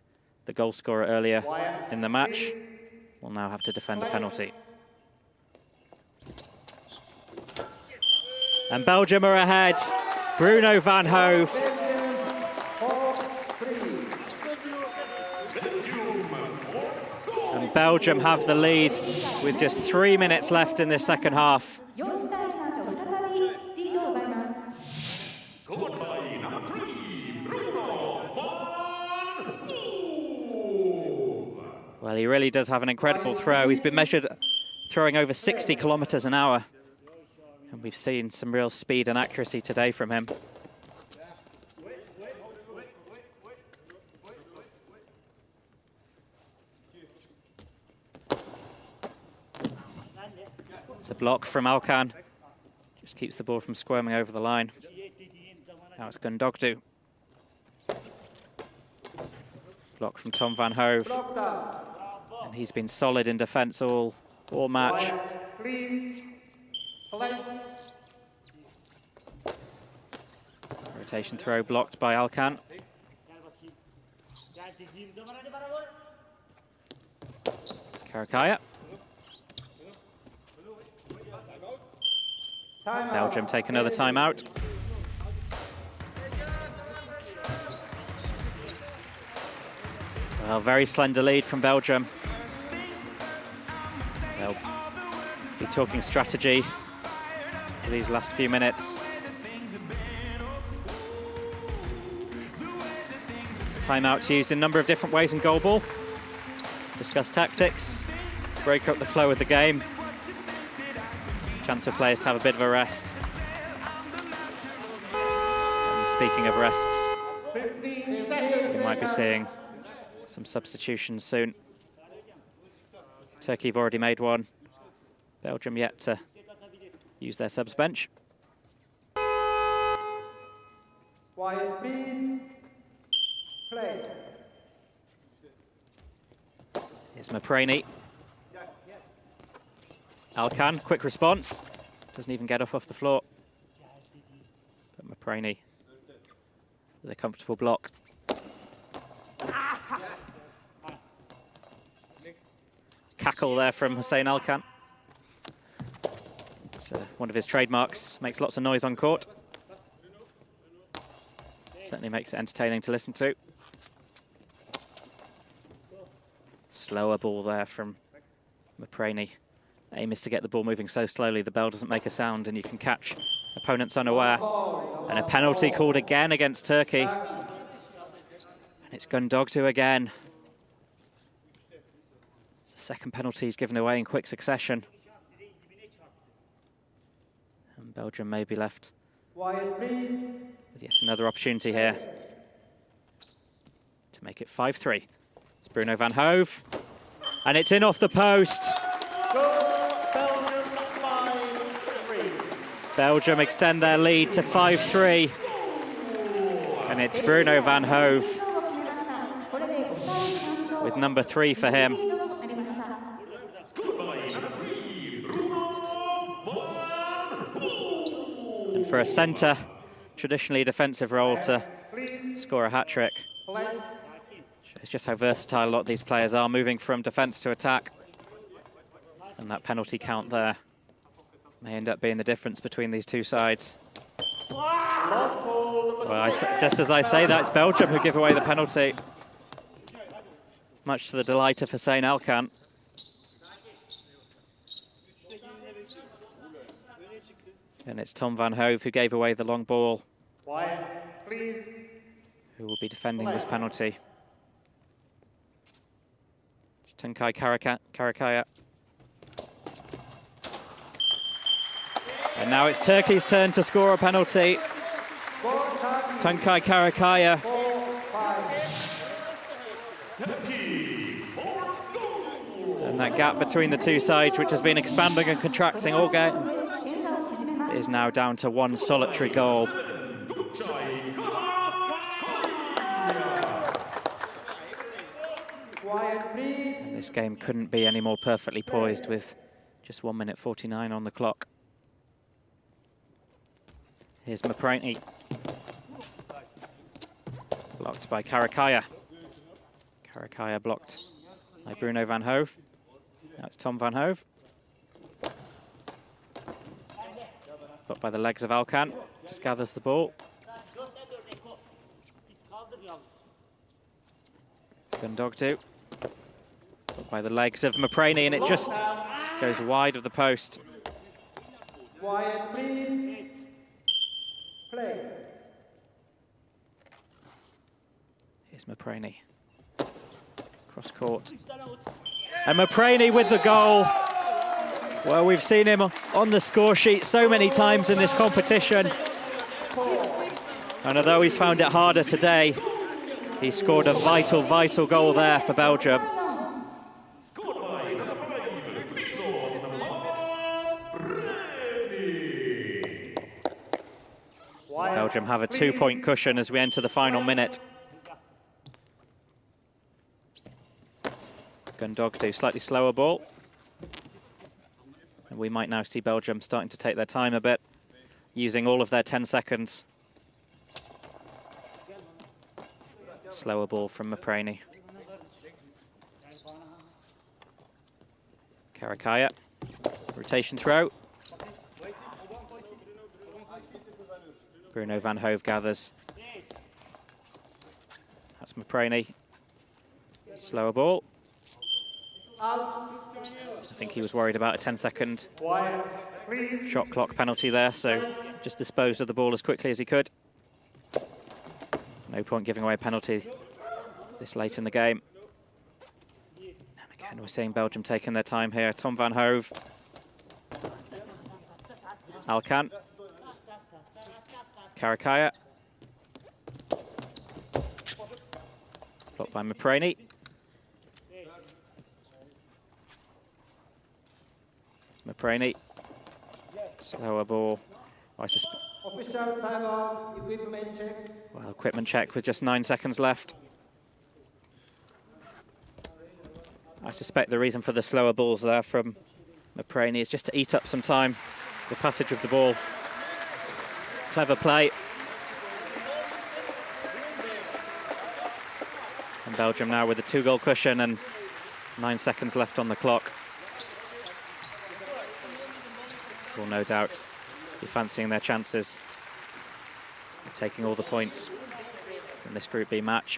the goal scorer earlier in the match, will now have to defend a penalty. And Belgium are ahead. Bruno van Hove. And Belgium have the lead with just 3 minutes left in this second half. Well, he really does have an incredible throw. He's been measured throwing over 60 kilometers an hour. And we've seen some real speed and accuracy today from him. It's a block from Alkan. Just keeps the ball from squirming over the line. Now it's Gundogdu. Block from Tom van Hove. And he's been solid in defence all match. Rotation throw blocked by Alkan. Karakaya. Belgium take another timeout. Well, very slender lead from Belgium. They'll be talking strategy for these last few minutes. Timeouts used in a number of different ways in goalball. Discuss tactics, break up the flow of the game. Chance for players to have a bit of a rest. And speaking of rests, we might be seeing some substitutions soon. Turkey have already made one. Belgium yet to use their subs bench. Quiet, please. Play. Here's Mapreni. Alkan, quick response. Doesn't even get up off the floor. But Mapreni with a comfortable block. Cackle there from Hussein Alkan. It's one of his trademarks. Makes lots of noise on court. Certainly makes it entertaining to listen to. Slower ball there from Mapreni. Aim is to get the ball moving so slowly the bell doesn't make a sound and you can catch opponents unaware. And a penalty called again against Turkey. And it's Gundogdu again. It's the second penalty he's given away in quick succession. And Belgium may be left with yet another opportunity here to make it 5-3. It's Bruno van Hove. And it's in off the post. Belgium extend their lead to 5-3. And it's Bruno van Hove with number 3 for him. And for a centre, traditionally defensive role, to score a hat-trick. It's just how versatile a lot of these players are, moving from defence to attack. And that penalty count there may end up being the difference between these two sides. Well, just as I say that, it's Belgium who give away the penalty. Much to the delight of Hussein Alkan. And it's Tom van Hove who gave away the long ball, who will be defending this penalty. It's Tunkai Karakaya. And now it's Turkey's turn to score a penalty. Tunkai Karakaya. And that gap between the two sides, which has been expanding and contracting all game, is now down to one solitary goal. And this game couldn't be any more perfectly poised with just 1 minute 49 on the clock. Here's Mapreni. Blocked by Karakaya. Karakaya blocked by Bruno van Hove. Now it's Tom van Hove. Blocked by the legs of Alkan. Just gathers the ball. Gundogdu. Blocked by the legs of Mapreni, and it just goes wide of the post. Quiet, please. Play. Here's Mapreni. Cross court. And Mapreni with the goal. Well, we've seen him on the score sheet so many times in this competition. And although he's found it harder today, he scored a vital, vital goal there for Belgium. Belgium have a 2-point cushion as we enter the final minute. Gundogdu, slightly slower ball. And we might now see Belgium starting to take their time a bit, using all of their 10 seconds. Slower ball from Mapreni. Karakaya, rotation throw. Bruno Van Hove gathers. That's Mapreni. Slower ball. I think he was worried about a 10-second shot clock penalty there, so just disposed of the ball as quickly as he could. No point giving away a penalty this late in the game. And again, we're seeing Belgium taking their time here. Tom Van Hove. Alkan. Karakaya. Blocked by Mapreni. Mapreni. Slower ball. Official timeout, equipment check. Well, equipment check with just 9 seconds left. I suspect the reason for the slower balls there from Mapreni is just to eat up some time, the passage of the ball. Clever play. And Belgium now with a 2-goal cushion and 9 seconds left on the clock. Will no doubt be fancying their chances of taking all the points in this Group B match.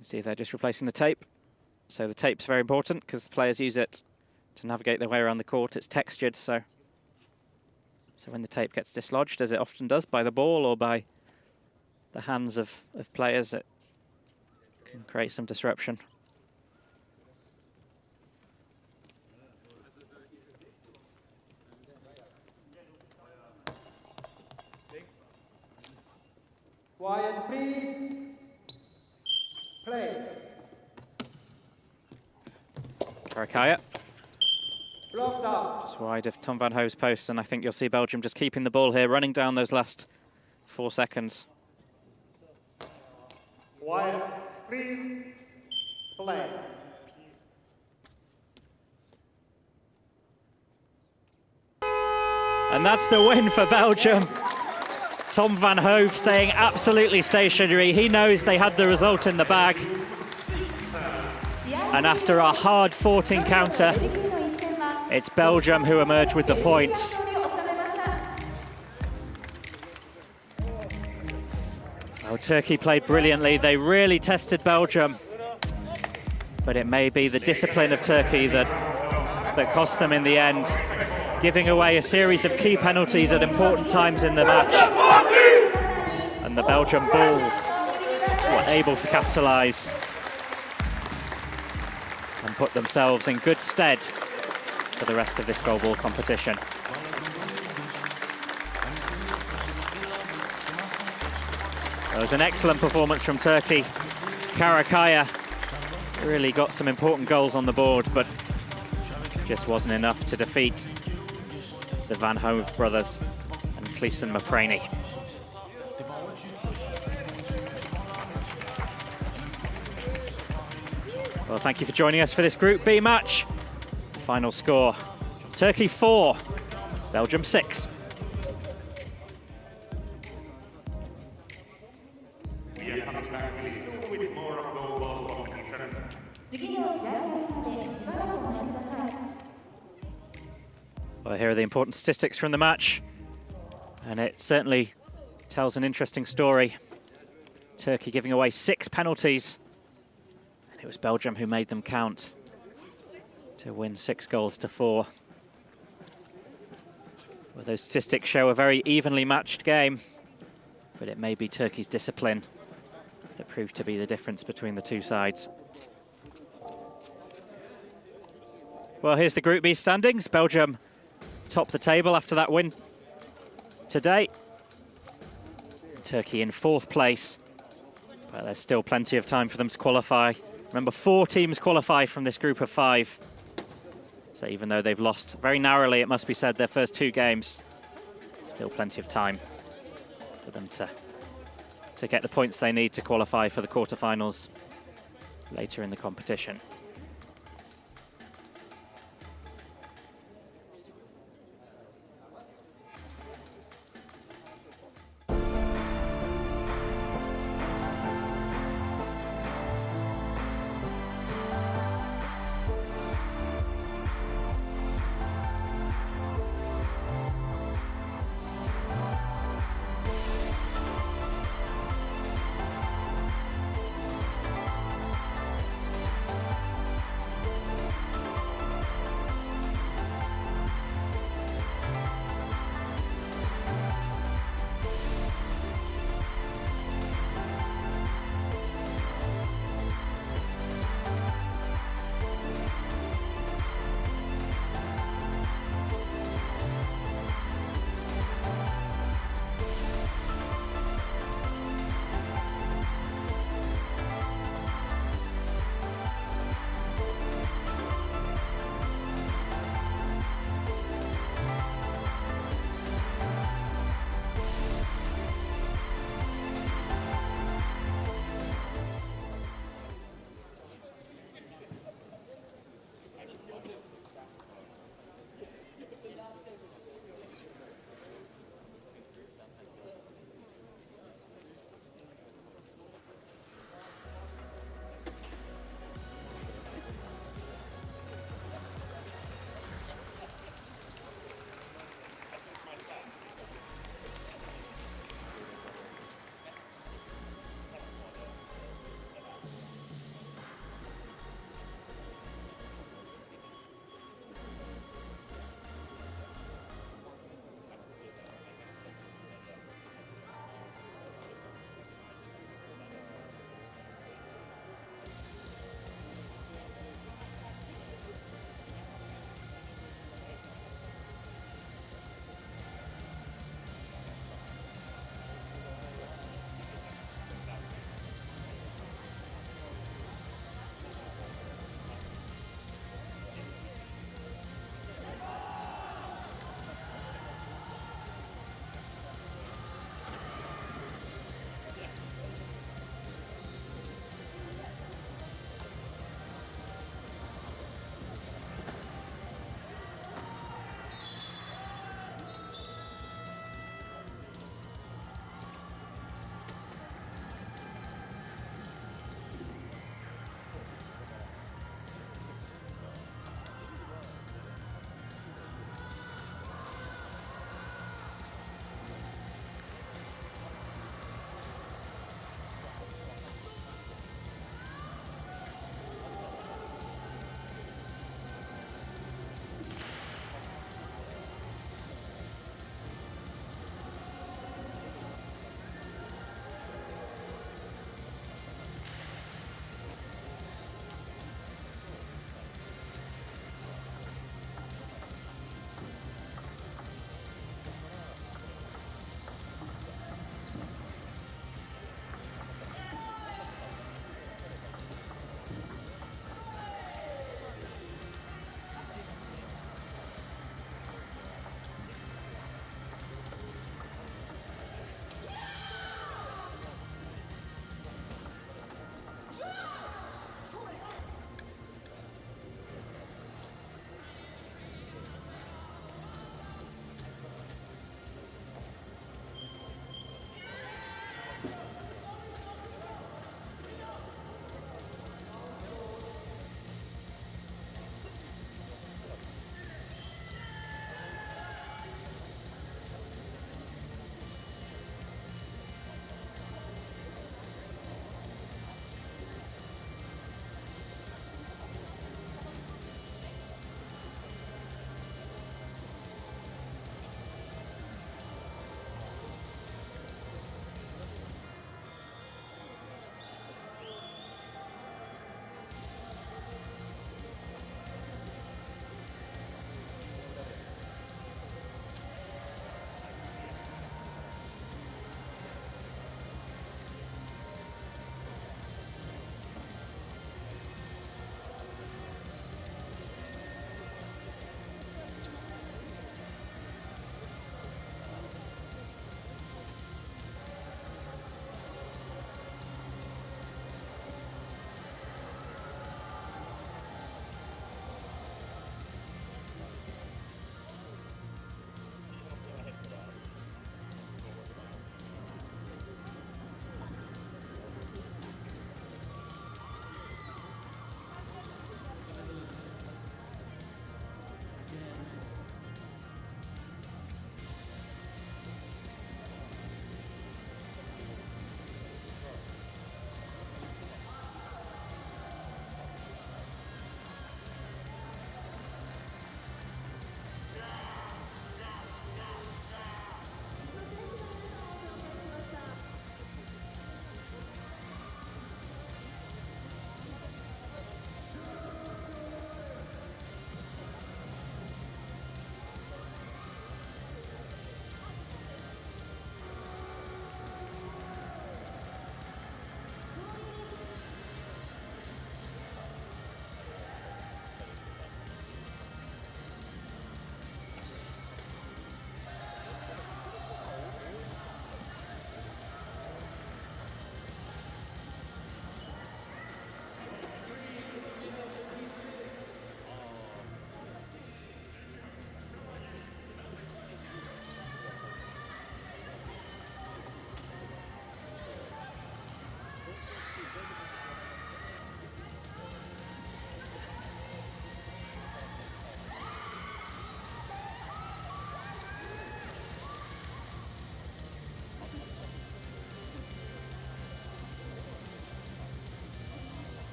See, they're just replacing the tape. So the tape's very important because players use it to navigate their way around the court. It's textured, so when the tape gets dislodged, as it often does, by the ball or by the hands of players, it can create some disruption. Quiet, please. Play. Karakaya. Blocked out. Just wide of Tom Van Hove's post, and I think you'll see Belgium just keeping the ball here, running down those last 4 seconds. Quiet, please. Play. And that's the win for Belgium. Tom Van Hove staying absolutely stationary. He knows they had the result in the bag. And after a hard-fought encounter, it's Belgium who emerge with the points. Oh, Turkey played brilliantly. They really tested Belgium. But it may be the discipline of Turkey that cost them in the end, giving away a series of key penalties at important times in the match. And the Belgian Bulls were able to capitalise and put themselves in good stead for the rest of this goalball competition. It was an excellent performance from Turkey. Karakaya really got some important goals on the board, but just wasn't enough to defeat the Van Hove brothers and Cleeson Mapreni. Well, thank you for joining us for this Group B match. Final score, Turkey 4, Belgium 6. Well, here are the important statistics from the match, and it certainly tells an interesting story. Turkey giving away 6 penalties, and it was Belgium who made them count to win 6-4. Well, those statistics show a very evenly matched game, but it may be Turkey's discipline that proved to be the difference between the two sides. Well, here's the Group B standings. Belgium top the table after that win today. Turkey in 4th place, but there's still plenty of time for them to qualify. Remember, 4 teams qualify from this group of 5. So even though they've lost very narrowly, it must be said, their first 2 games, still plenty of time for them to get the points they need to qualify for the quarterfinals later in the competition.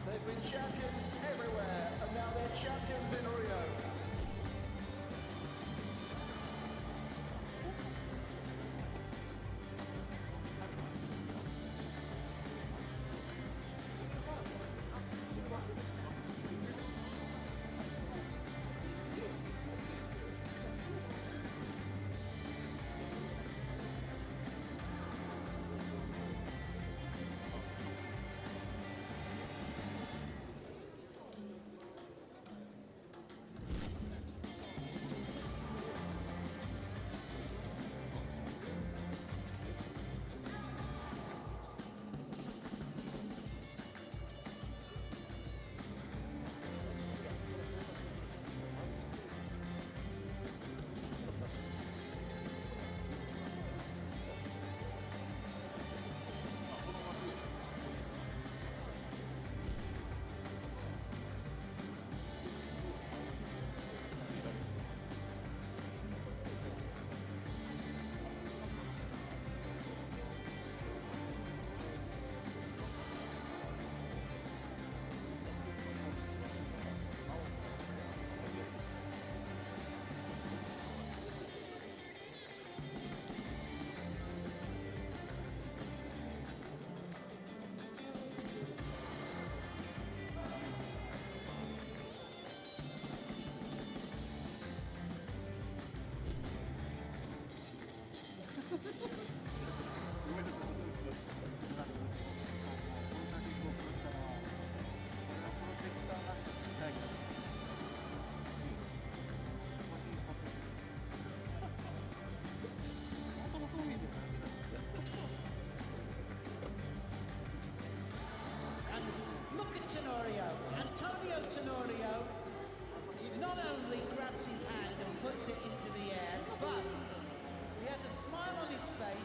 They've been champions everywhere, and now they're champions in Rio. Look at Tenorio. Antonio Tenorio not only grabs his hand and puts it into the air, but he has a smile on his face.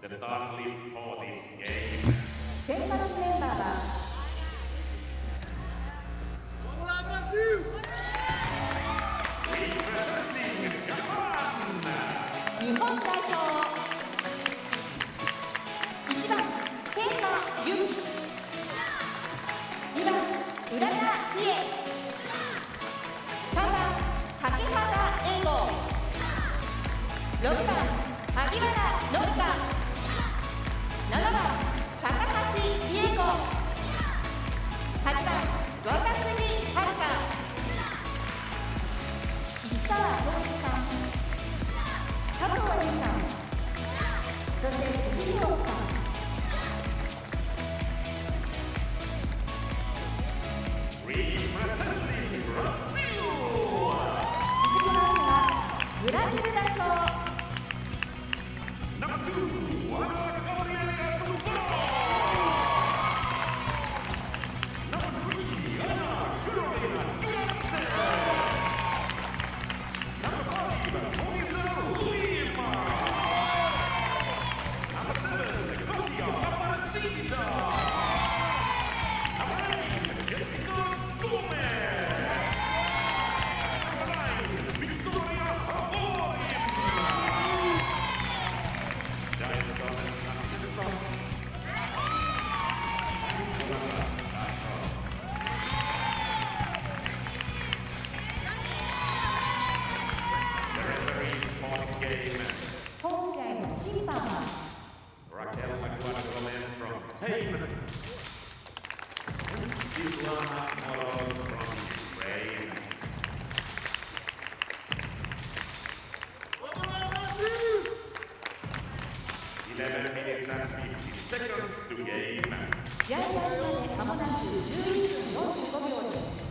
The start list for this game. 先発メンバーは日本代表1番天野由紀2番浦田理恵3番竹畑英吾6番萩原紀香7番高橋理恵子8番若藤遥市川浩一さん佐藤恵美さんそして藤井陽子さん続きましてはブラジル代表Victoria Favori! 11 minutes and 15 seconds to game. 試合開始まで間もなく11分45秒です。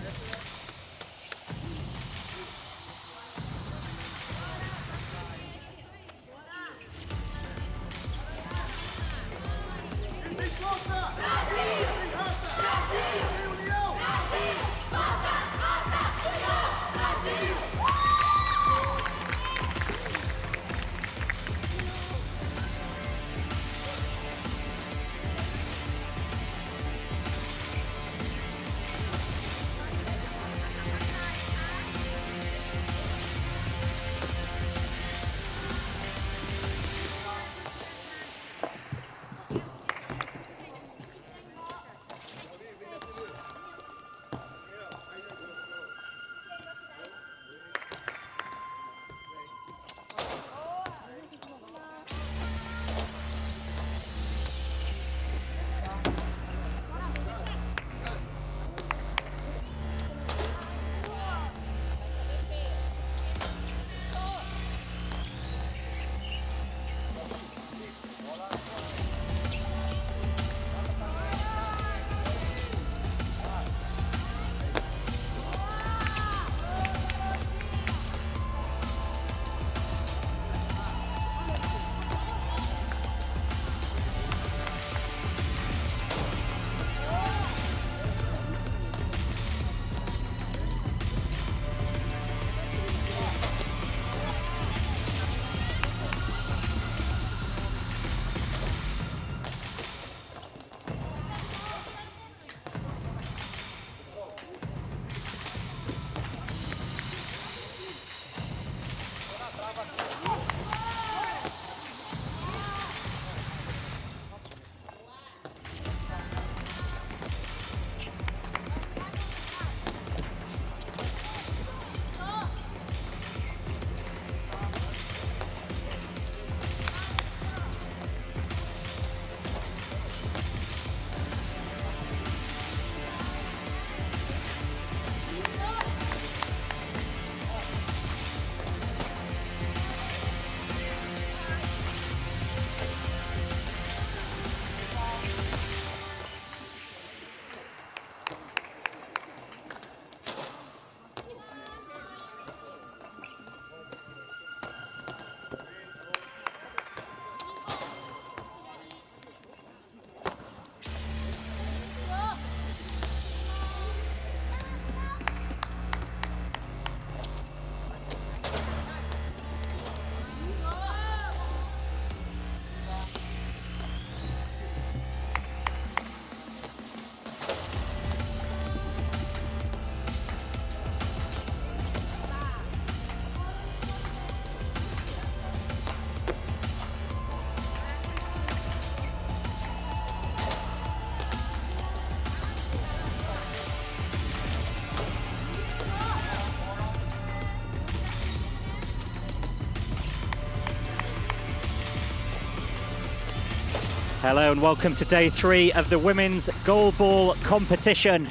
Hello and welcome to day 3 of the women's goalball competition.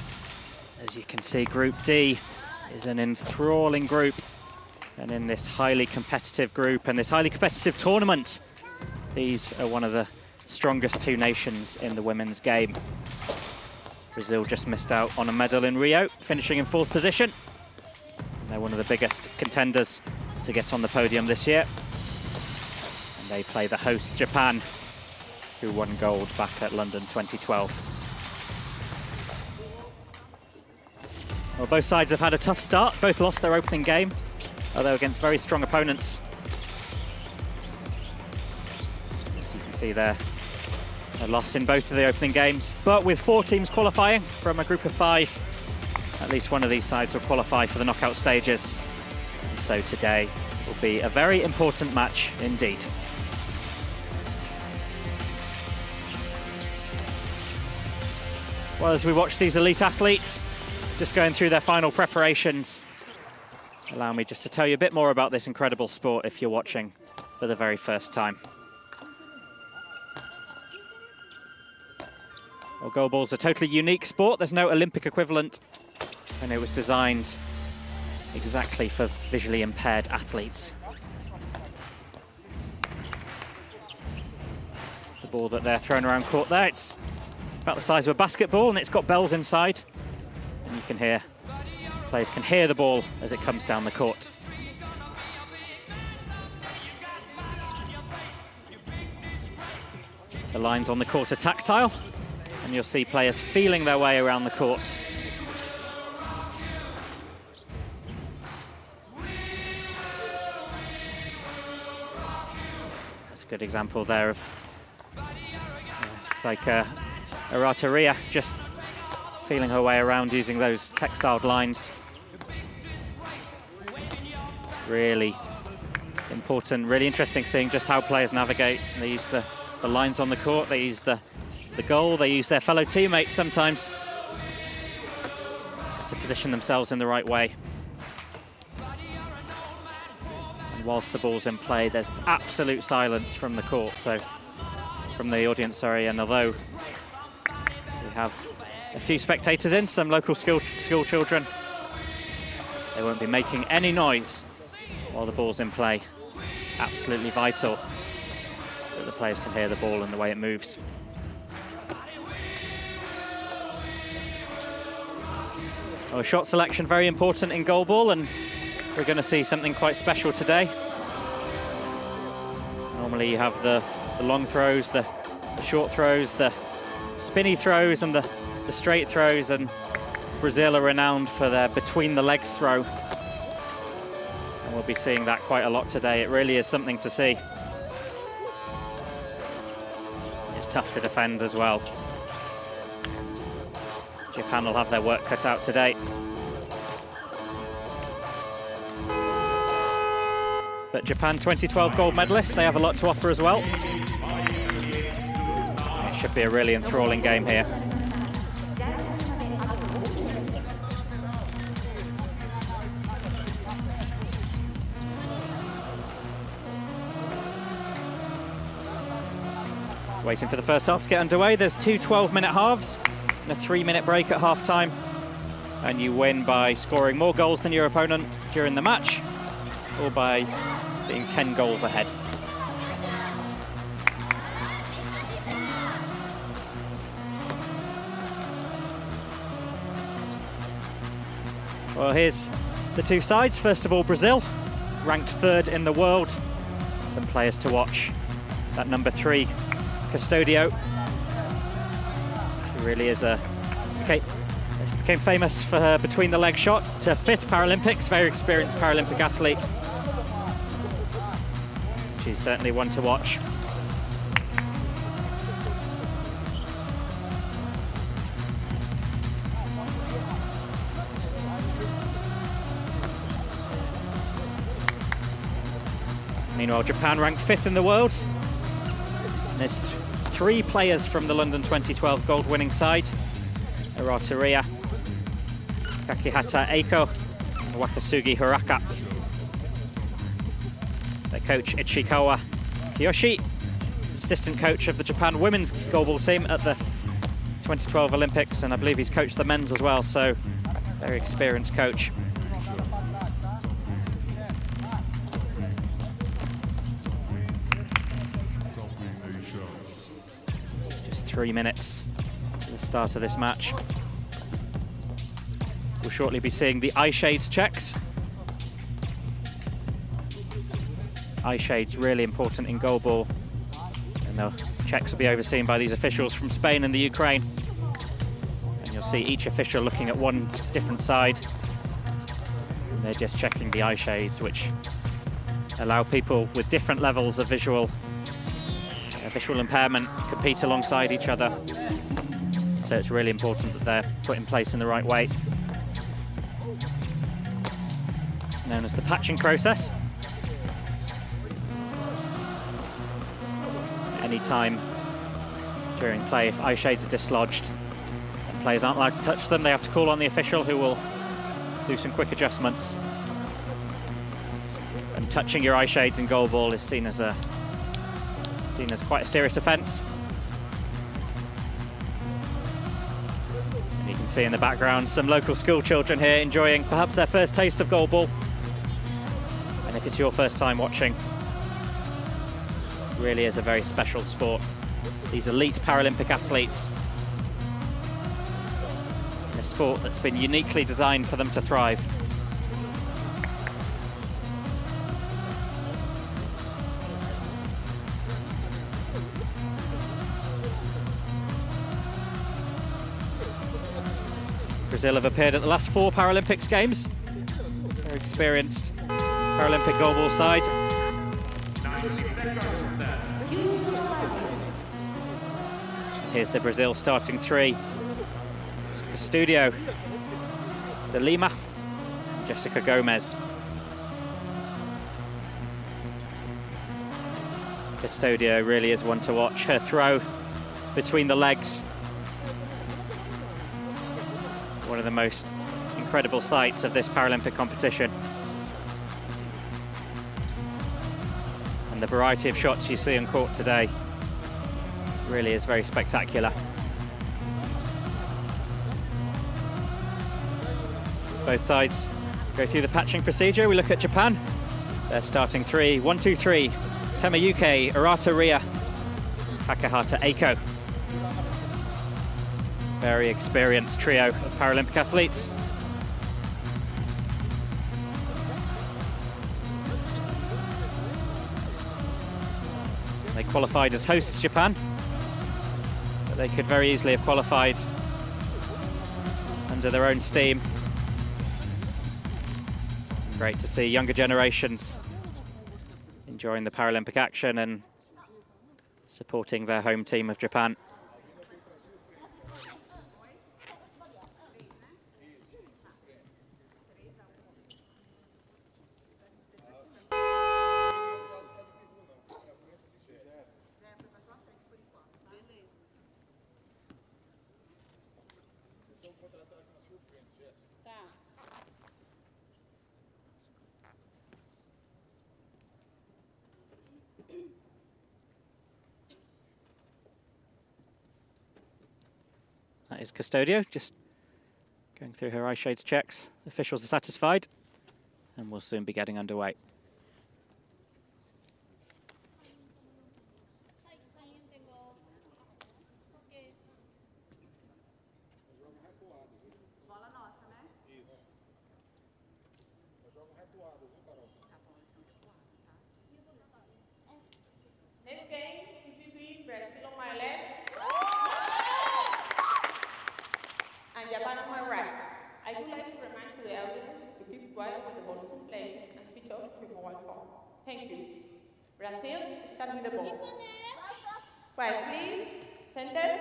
As you can see, Group D is an enthralling group, and in this highly competitive group and this highly competitive tournament, these are one of the strongest two nations in the women's game. Brazil just missed out on a medal in Rio, finishing in 4th position. And they're one of the biggest contenders to get on the podium this year. And they play the hosts, Japan, who won gold back at London 2012. Well, both sides have had a tough start. Both lost their opening game, although against very strong opponents. As you can see there, a loss in both of the opening games. But with 4 teams qualifying from a group of 5, at least one of these sides will qualify for the knockout stages. And so today will be a very important match indeed. Well, as we watch these elite athletes just going through their final preparations, allow me just to tell you a bit more about this incredible sport if you're watching for the very first time. Well, goalball's a totally unique sport. There's no Olympic equivalent, and it was designed exactly for visually impaired athletes. ball that they're throwing around court there. It's about the size of a basketball and it's got bells inside. And you can hear, players can hear the ball as it comes down the court. The lines on the court are tactile, and you'll see players feeling their way around the court. That's a good example there of, looks like Arata Ria just feeling her way around using those textiled lines. Really important, really interesting seeing just how players navigate. They use the lines on the court, they use the goal, they use their fellow teammates sometimes just to position themselves in the right way. And whilst the ball's in play, there's absolute silence from the court, so from the audience, sorry, and although we have a few spectators in, some local school children, they won't be making any noise while the ball's in play. Absolutely vital that the players can hear the ball and the way it moves. Well, shot selection very important in goalball, and we're going to see something quite special today. Normally you have the long throws, the short throws, the spinny throws and the straight throws, and Brazil are renowned for their between the legs throw. And we'll be seeing that quite a lot today. It really is something to see. It's tough to defend as well. And Japan will have their work cut out today. But Japan 2012 gold medalists, they have a lot to offer as well. It should be a really enthralling game here. Waiting for the first half to get underway. There's two 12-minute halves and a 3-minute break at half-time. And you win by scoring more goals than your opponent during the match, or by being 10 goals ahead. Well, here's the two sides. First of all, Brazil, ranked 3rd in the world. Some players to watch. That number 3, Custodio. She really is became famous for her between the leg shot to 5th Paralympics, very experienced Paralympic athlete. She's certainly one to watch. Meanwhile, Japan ranked 5th in the world. And there's 3 players from the London 2012 gold-winning side: Arata Ria, Kakihata Eiko, and Wakasugi Hiraka. Their coach, Ichikawa Kiyoshi, assistant coach of the Japan women's goalball team at the 2012 Olympics, and I believe he's coached the men's as well, so very experienced coach. Just 3 minutes to the start of this match. We'll shortly be seeing the eye shades checks. Eye shades really important in goalball, and the checks will be overseen by these officials from Spain and the Ukraine. And you'll see each official looking at one different side, and they're just checking the eye shades, which allow people with different levels of visual impairment compete alongside each other. So it's really important that they're put in place in the right way. It's known as the patching process. Any time during play, if eye shades are dislodged and players aren't allowed to touch them, they have to call on the official, who will do some quick adjustments. And touching your eye shades in goalball is seen as quite a serious offence. And you can see in the background some local school children here enjoying perhaps their first taste of goalball. And if it's your first time watching, really is a very special sport. these elite Paralympic athletes in a sport that's been uniquely designed for them to thrive. Brazil have appeared at the last 4 Paralympics Games. Very experienced Paralympic goalball side. 90 seconds. Here's the Brazil starting 3. Custodio, De Lima, and Jessica Gomez. Custodio really is one to watch. Her throw between the legs. One of the most incredible sights of this Paralympic competition. And the variety of shots you see on court today really is very spectacular. As both sides go through the patching procedure, we look at Japan. They're starting 3. 1, 2, 3. Temayuke, Arata Ria, Takahata Eiko. Very experienced trio of Paralympic athletes. They qualified as hosts, Japan, but they could very easily have qualified under their own steam. Great to see younger generations enjoying the Paralympic action and supporting their home team of Japan. That is Custodio, just going through her eye shades checks. Officials are satisfied, and we'll soon be getting underway. Next game is between Brazil on my left and Japan on my right. I would like to remind to the audience to keep quiet when the ball is in play and switch off your mobile phone. Thank you. Brazil, start with the ball. Quiet, please. Center.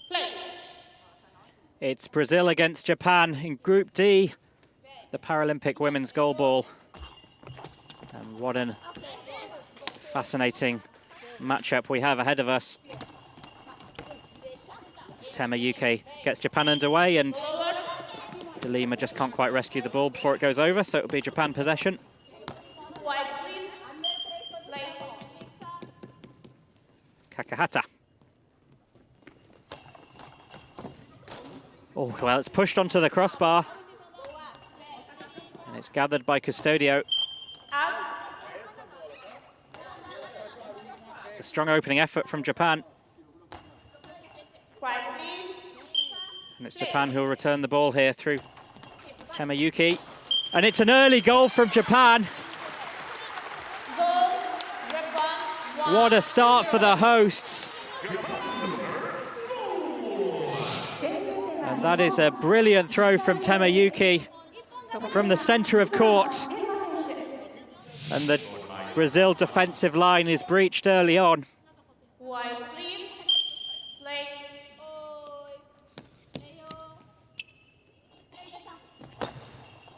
Play. It's Brazil against Japan in Group D, the Paralympic women's goalball. And what a fascinating matchup we have ahead of us. As Temayuke gets Japan underway, and De Lima just can't quite rescue the ball before it goes over, so it'll be Japan possession. Quiet, please. Play. Takahata. Oh, well, it's pushed onto the crossbar. And it's gathered by Custodio. Out. It's a strong opening effort from Japan. Quiet, please. And it's Japan who will return the ball here through Temayuke. And it's an early goal from Japan. Goal. Japan. What a start for the hosts. And that is a brilliant throw from Temayuke from the center of court. And the Brazil defensive line is breached early on. Quiet, please. Play.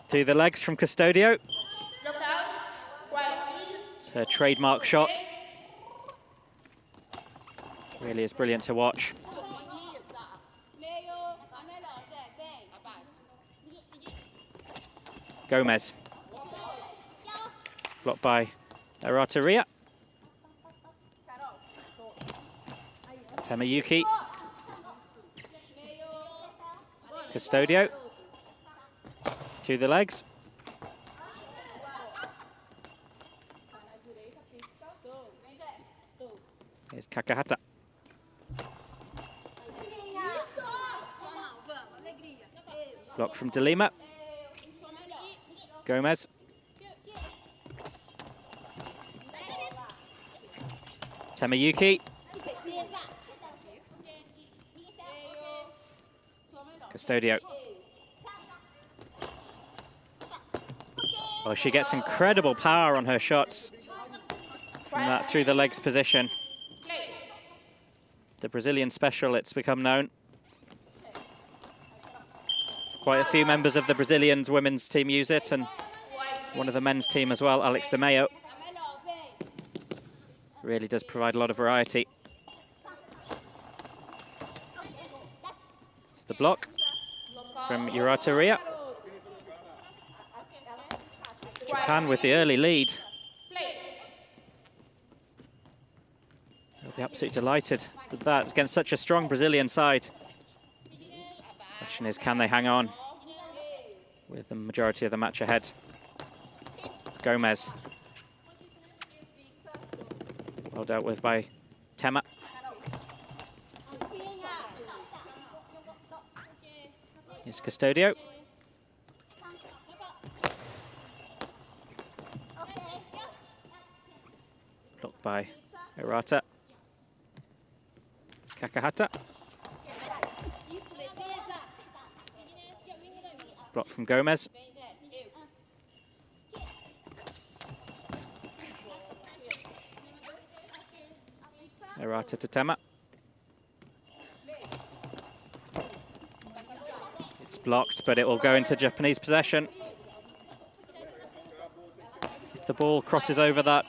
To the legs from Custodio. Look out. Quiet, please. It's her trademark shot. Really is brilliant to watch. Gomez. Blocked by Arata Ria. Temayuke. Custodio. To the legs. It's Kakahata. Block from De Lima. Gomez. Temayuki. Custodio. Oh, she gets incredible power on her shots from that through the legs position. The Brazilian special, it's become known. Quite a few members of the Brazilians women's team use it, and one of the men's team as well, Alex De Mayo. Really does provide a lot of variety. It's the block from Urata Ria. Japan with the early lead. They'll be absolutely delighted with that against such a strong Brazilian side. Question is, can they hang on with the majority of the match ahead? It's Gomez. Well dealt with by Tema. Here's Custodio. Blocked by Urata. Kakahata. Block from Gomez. Urata to Tema. It's blocked, but it will go into Japanese possession. If the ball crosses over that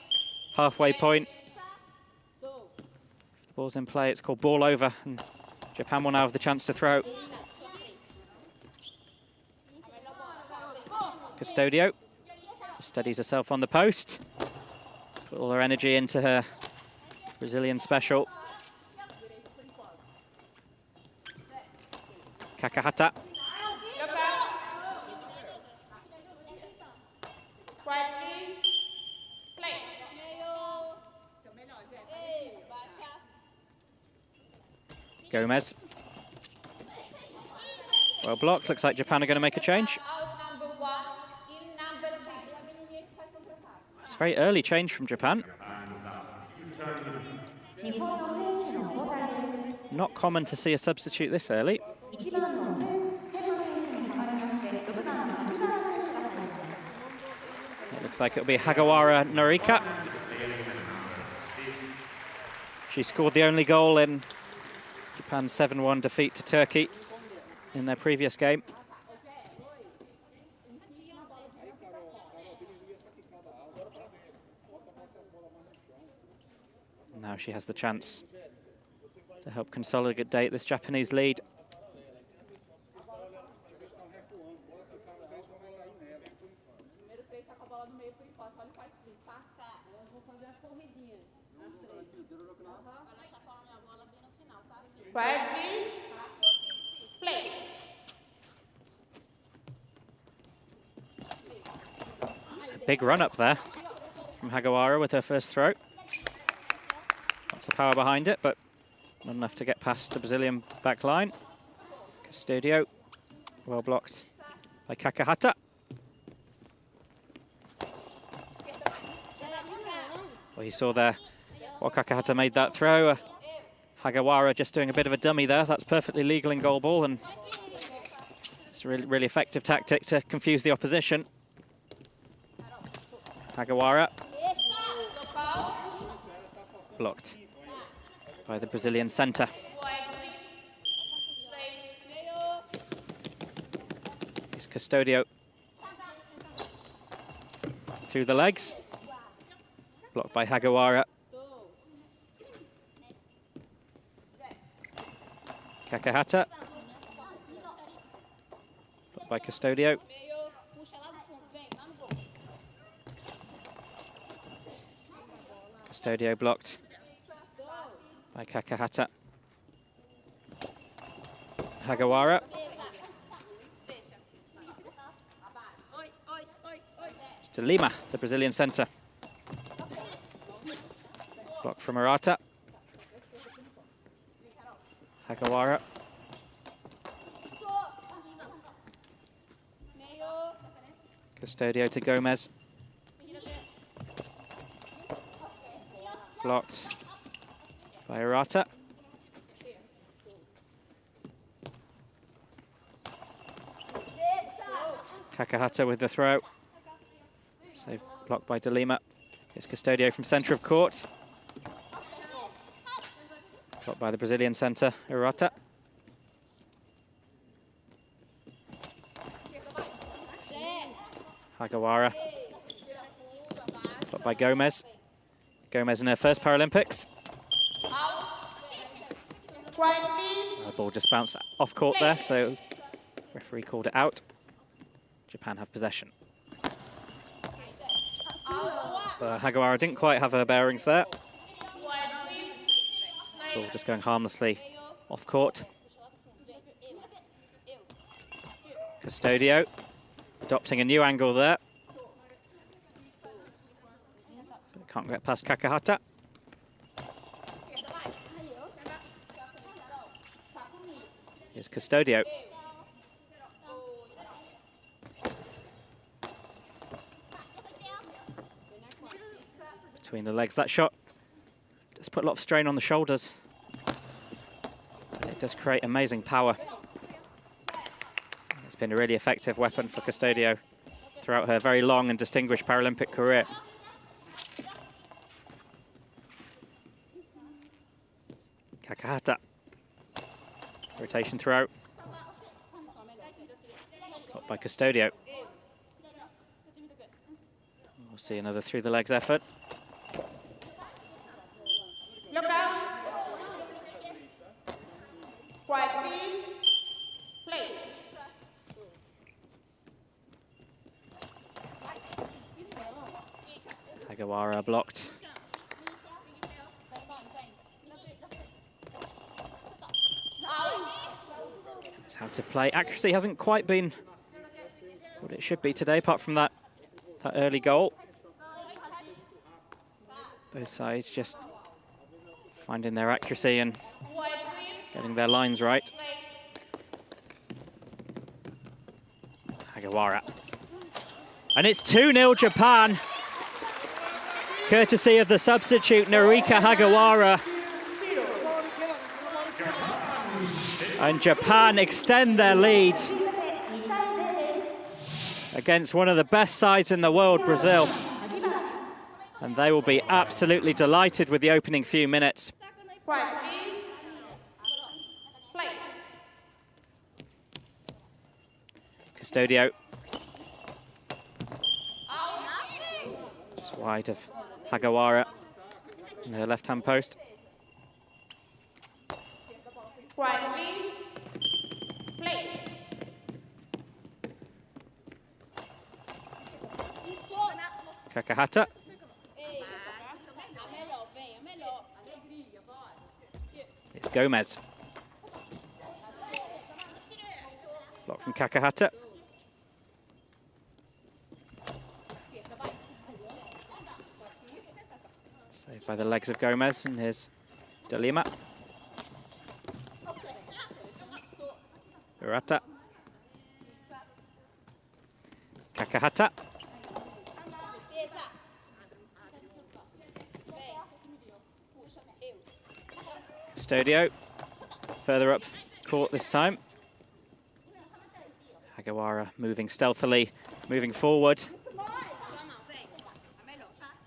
halfway point, if the ball's in play, it's called ball over, and Japan will now have the chance to throw. Custodio steadies herself on the post. Put all her energy into her Brazilian special. Kakahata. Gomez. Well blocked. Looks like Japan are going to make a change. It's a very early change from Japan. Not common to see a substitute this early. It looks like it'll be Hagawara Norika. She scored the only goal in Japan's 7-1 defeat to Turkey in their previous game. Now she has the chance to help consolidate this Japanese lead. Quiet, please. Play. It's a big run up there from Hagawara with her first throw. Lots of power behind it, but not enough to get past the Brazilian back line. Custodio, well blocked by Kakahata. Well, you saw there while Kakahata made that throw. Hagawara just doing a bit of a dummy there. That's perfectly legal in goalball, and it's a really effective tactic to confuse the opposition. Hagawara. Blocked by the Brazilian centre. It's Custodio. Through the legs. Blocked by Hagawara. Kakahata. Blocked by Custodio. Custodio blocked by Kakahata. Hagawara. It's De Lima, the Brazilian centre. Block from Urata. Hagawara. Custodio to Gomez. Blocked by Arata. Kakahata with the throw. So blocked by De Lima. It's Custodio from centre of court. Blocked by the Brazilian centre, Arata. Hagawara. Blocked by Gomez. Gomez in her first Paralympics. The ball just bounced off court there, so referee called it out. Japan have possession. Hagawara didn't quite have her bearings there. Ball just going harmlessly off court. Custodio adopting a new angle there. But can't get past Kakahata. Here's Custodio. Between the legs, that shot does put a lot of strain on the shoulders. It does create amazing power. It's been a really effective weapon for Custodio throughout her very long and distinguished Paralympic career. Kakahata. Rotation throw. Got by Custodio. We'll see another through the legs effort. Look out. Quiet, please. Play. Hagawara blocked. That's how to play. Accuracy hasn't quite been what it should be today, apart from that early goal. Both sides just finding their accuracy and getting their lines right. Hagawara. And it's 2-0 Japan, courtesy of the substitute Narika Hagawara. And Japan extend their lead against one of the best sides in the world, Brazil. And they will be absolutely delighted with the opening few minutes. Quiet, please. Play. Custodio. Just wide of Hagawara in her left-hand post. Quiet, please. Play. Kakahata. It's Gomez. Block from Kakahata. Saved by the legs of Gomez, and here's De Lima. Arata. Kakahata. Custodio, further up court this time. Hagawara moving stealthily, moving forward.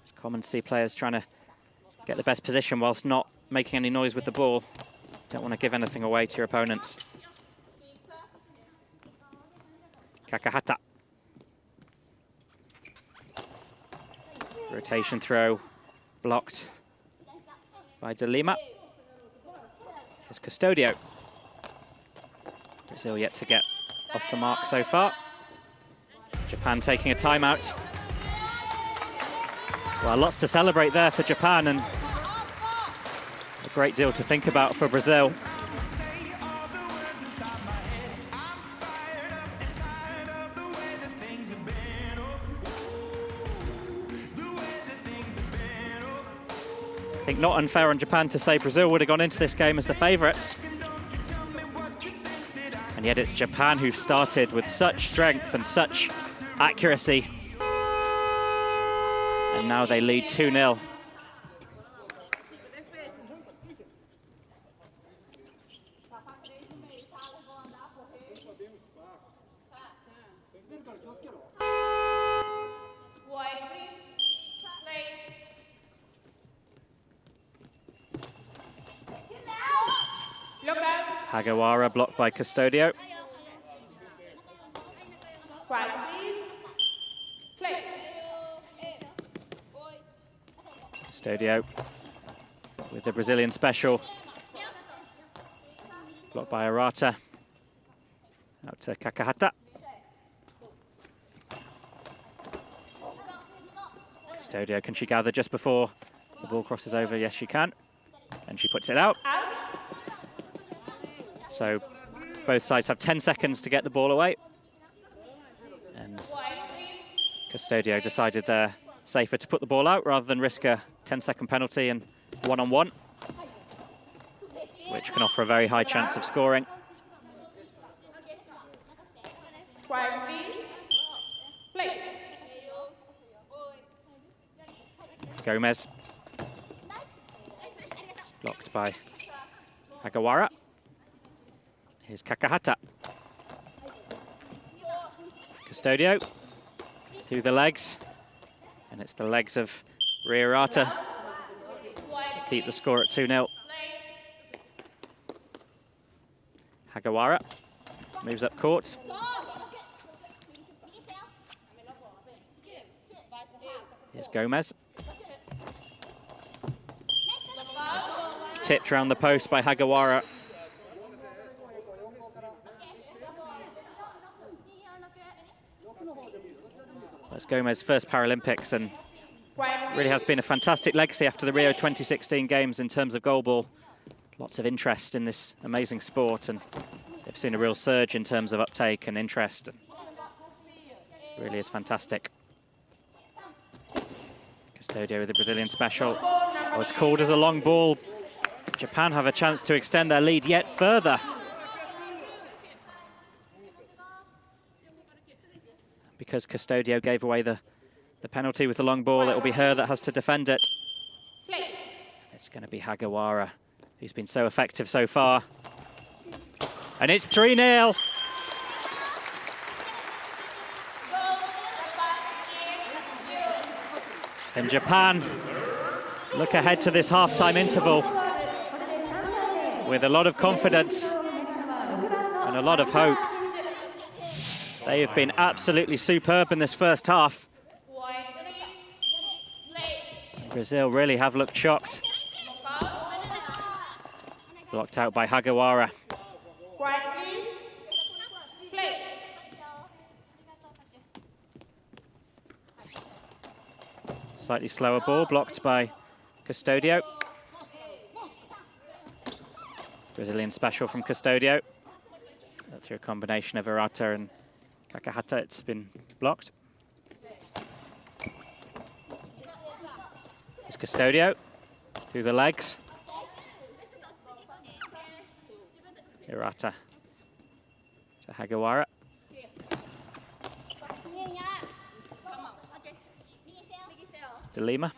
It's common to see players trying to get the best position whilst not making any noise with the ball. Don't want to give anything away to your opponents. Kakahata. Rotation throw, blocked by De Lima. Here's Custodio. Brazil yet to get off the mark so far. Japan taking a timeout. Well, lots to celebrate there for Japan and a great deal to think about for Brazil. I think not unfair on Japan to say Brazil would have gone into this game as the favourites. And yet it's Japan who've started with such strength and such accuracy. And now they lead 2-0. Hagawara blocked by Custodio. Quiet, please. Play. Custodio with the Brazilian special. Blocked by Arata. Out to Kakahata. Custodio, can she gather just before the ball crosses over? Yes, she can. And she puts it out. So both sides have 10 seconds to get the ball away. And Custodio decided they're safer to put the ball out rather than risk a 10-second penalty and one-on-one, which can offer a very high chance of scoring. Quiet, please. Play. Gomez. It's blocked by Hagawara. Here's Kakahata. Custodio through the legs. And it's the legs of Riorata. Keep the score at 2-0. Hagawara moves up court. Here's Gomez. It's tipped around the post by Hagawara. It's Gomez's first Paralympics and really has been a fantastic legacy after the Rio 2016 Games in terms of goalball. Lots of interest in this amazing sport, and they've seen a real surge in terms of uptake and interest. And really is fantastic. Custodio with the Brazilian special. Oh, it's called as a long ball. Japan have a chance to extend their lead yet further. Because Custodio gave away the penalty with the long ball, it will be her that has to defend it. It's going to be Hagawara, who's been so effective so far. And it's 3-0. And Japan look ahead to this half-time interval with a lot of confidence and a lot of hope. They have been absolutely superb in this first half. Brazil really have looked shocked. Blocked out by Hagawara. Quiet, please. Play. Slightly slower ball, blocked by Custodio. Brazilian special from Custodio. Through a combination of Arata and Kakahata, it's been blocked. It's Custodio through the legs. Arata to Hagawara. To Lima.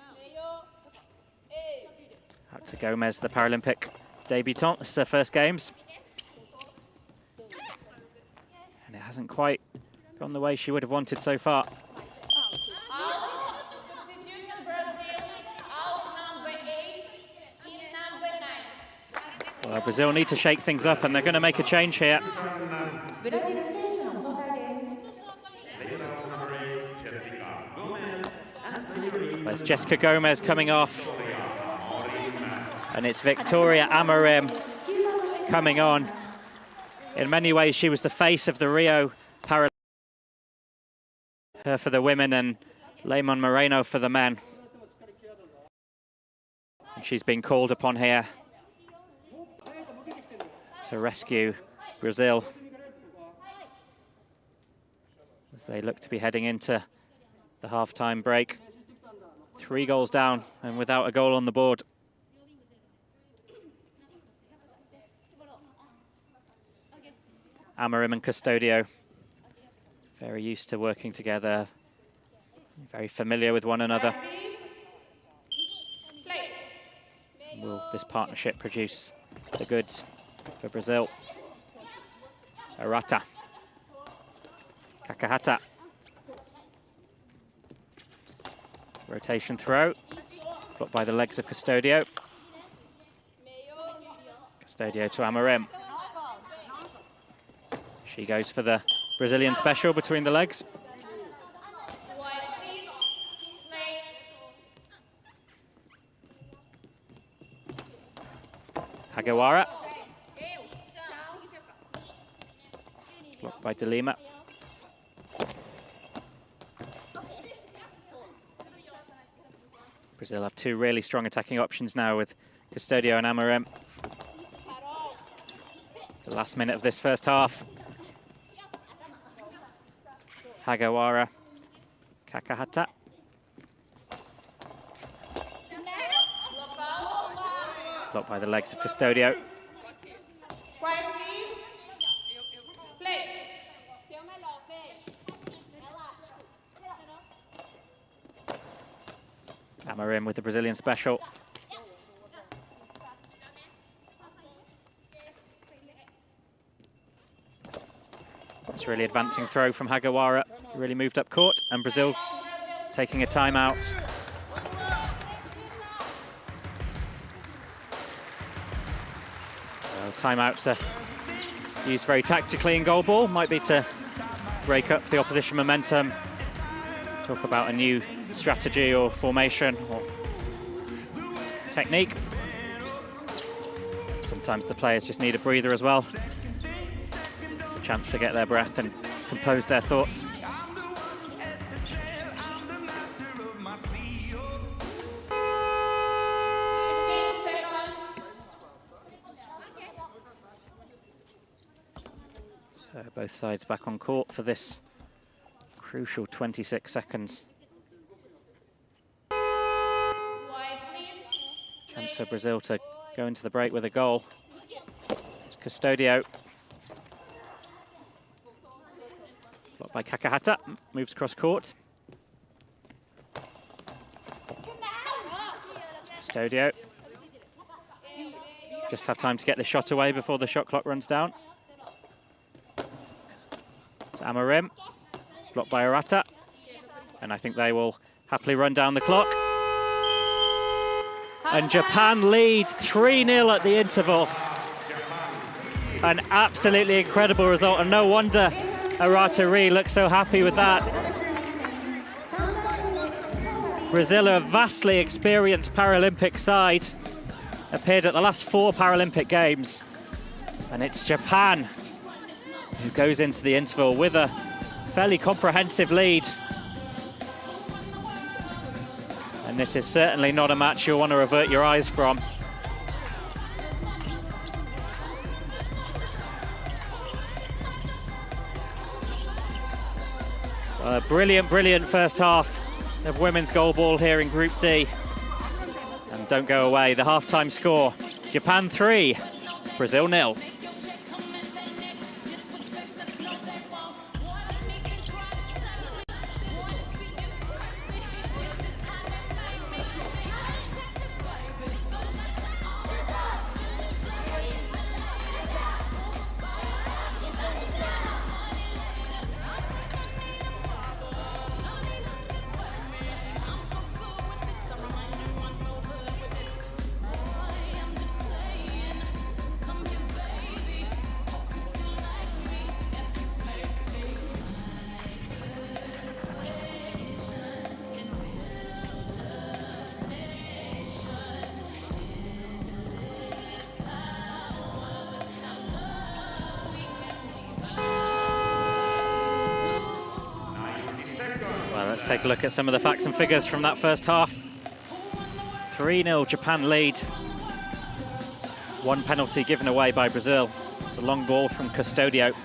Out to Gomez, the Paralympic debutant. This is her first games. And it hasn't quite gone the way she would have wanted so far. Well, Brazil need to shake things up, and they're going to make a change here. There's Jessica Gomez coming off. And it's Victoria Amorim coming on. In many ways, she was the face of the Rio Paralympics. Her for the women and Leymon Moreno for the men. And she's been called upon here to rescue Brazil as they look to be heading into the half-time break. 3 goals down and without a goal on the board. Amarim and Custodio. Very used to working together, very familiar with one another. Will this partnership produce the goods for Brazil? Arata. Kakahata. Rotation throw. Blocked by the legs of Custodio. Custodio to Amarim. She goes for the Brazilian special between the legs. Hagawara. Blocked by De Lima. Brazil have two really strong attacking options now with Custodio and Amarim. The last minute of this first half. Hagawara, Kakahata. It's blocked by the legs of Custodio. Quiet, please. Play. Amarim with the Brazilian special. It's really advancing throw from Hagawara. Really moved up court, and Brazil taking a timeout. Well, timeouts are used very tactically in goalball. Might be to break up the opposition momentum, talk about a new strategy or formation or technique. Sometimes the players just need a breather as well. It's a chance to get their breath and compose their thoughts. So both sides back on court for this crucial 26 seconds. Chance for Brazil to go into the break with a goal. It's Custodio. Blocked by Kakahata, moves across court. It's Custodio. Just have time to get the shot away before the shot clock runs down. It's Amarim, blocked by Arata. And I think they will happily run down the clock. And Japan lead 3-0 at the interval. An absolutely incredible result, and no wonder Arata Ri looks so happy with that. Brazil are a vastly experienced Paralympic side. Appeared at the last 4 Paralympic Games. And it's Japan who goes into the interval with a fairly comprehensive lead. And this is certainly not a match you'll want to avert your eyes from. A brilliant, brilliant first half of women's goalball here in Group D. And don't go away, the halftime score, Japan 3, Brazil 0. Let's take a look at some of the facts and figures from that first half. 3-0 Japan lead. 1 penalty given away by Brazil. It's a long ball from Custodio.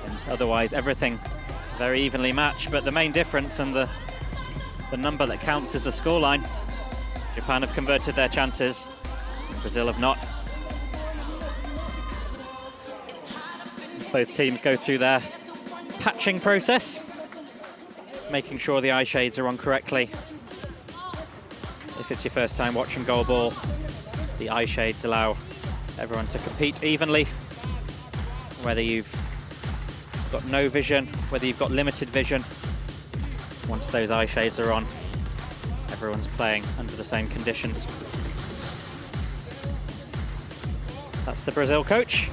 And otherwise everything very evenly matched, but the main difference and the number that counts is the scoreline. Japan have converted their chances, Brazil have not. Both teams go through their patching process, making sure the eye shades are on correctly. If it's your first time watching goalball, the eye shades allow everyone to compete evenly. Whether you've got no vision, whether you've got limited vision, once those eye shades are on, everyone's playing under the same conditions. That's the Brazil coach,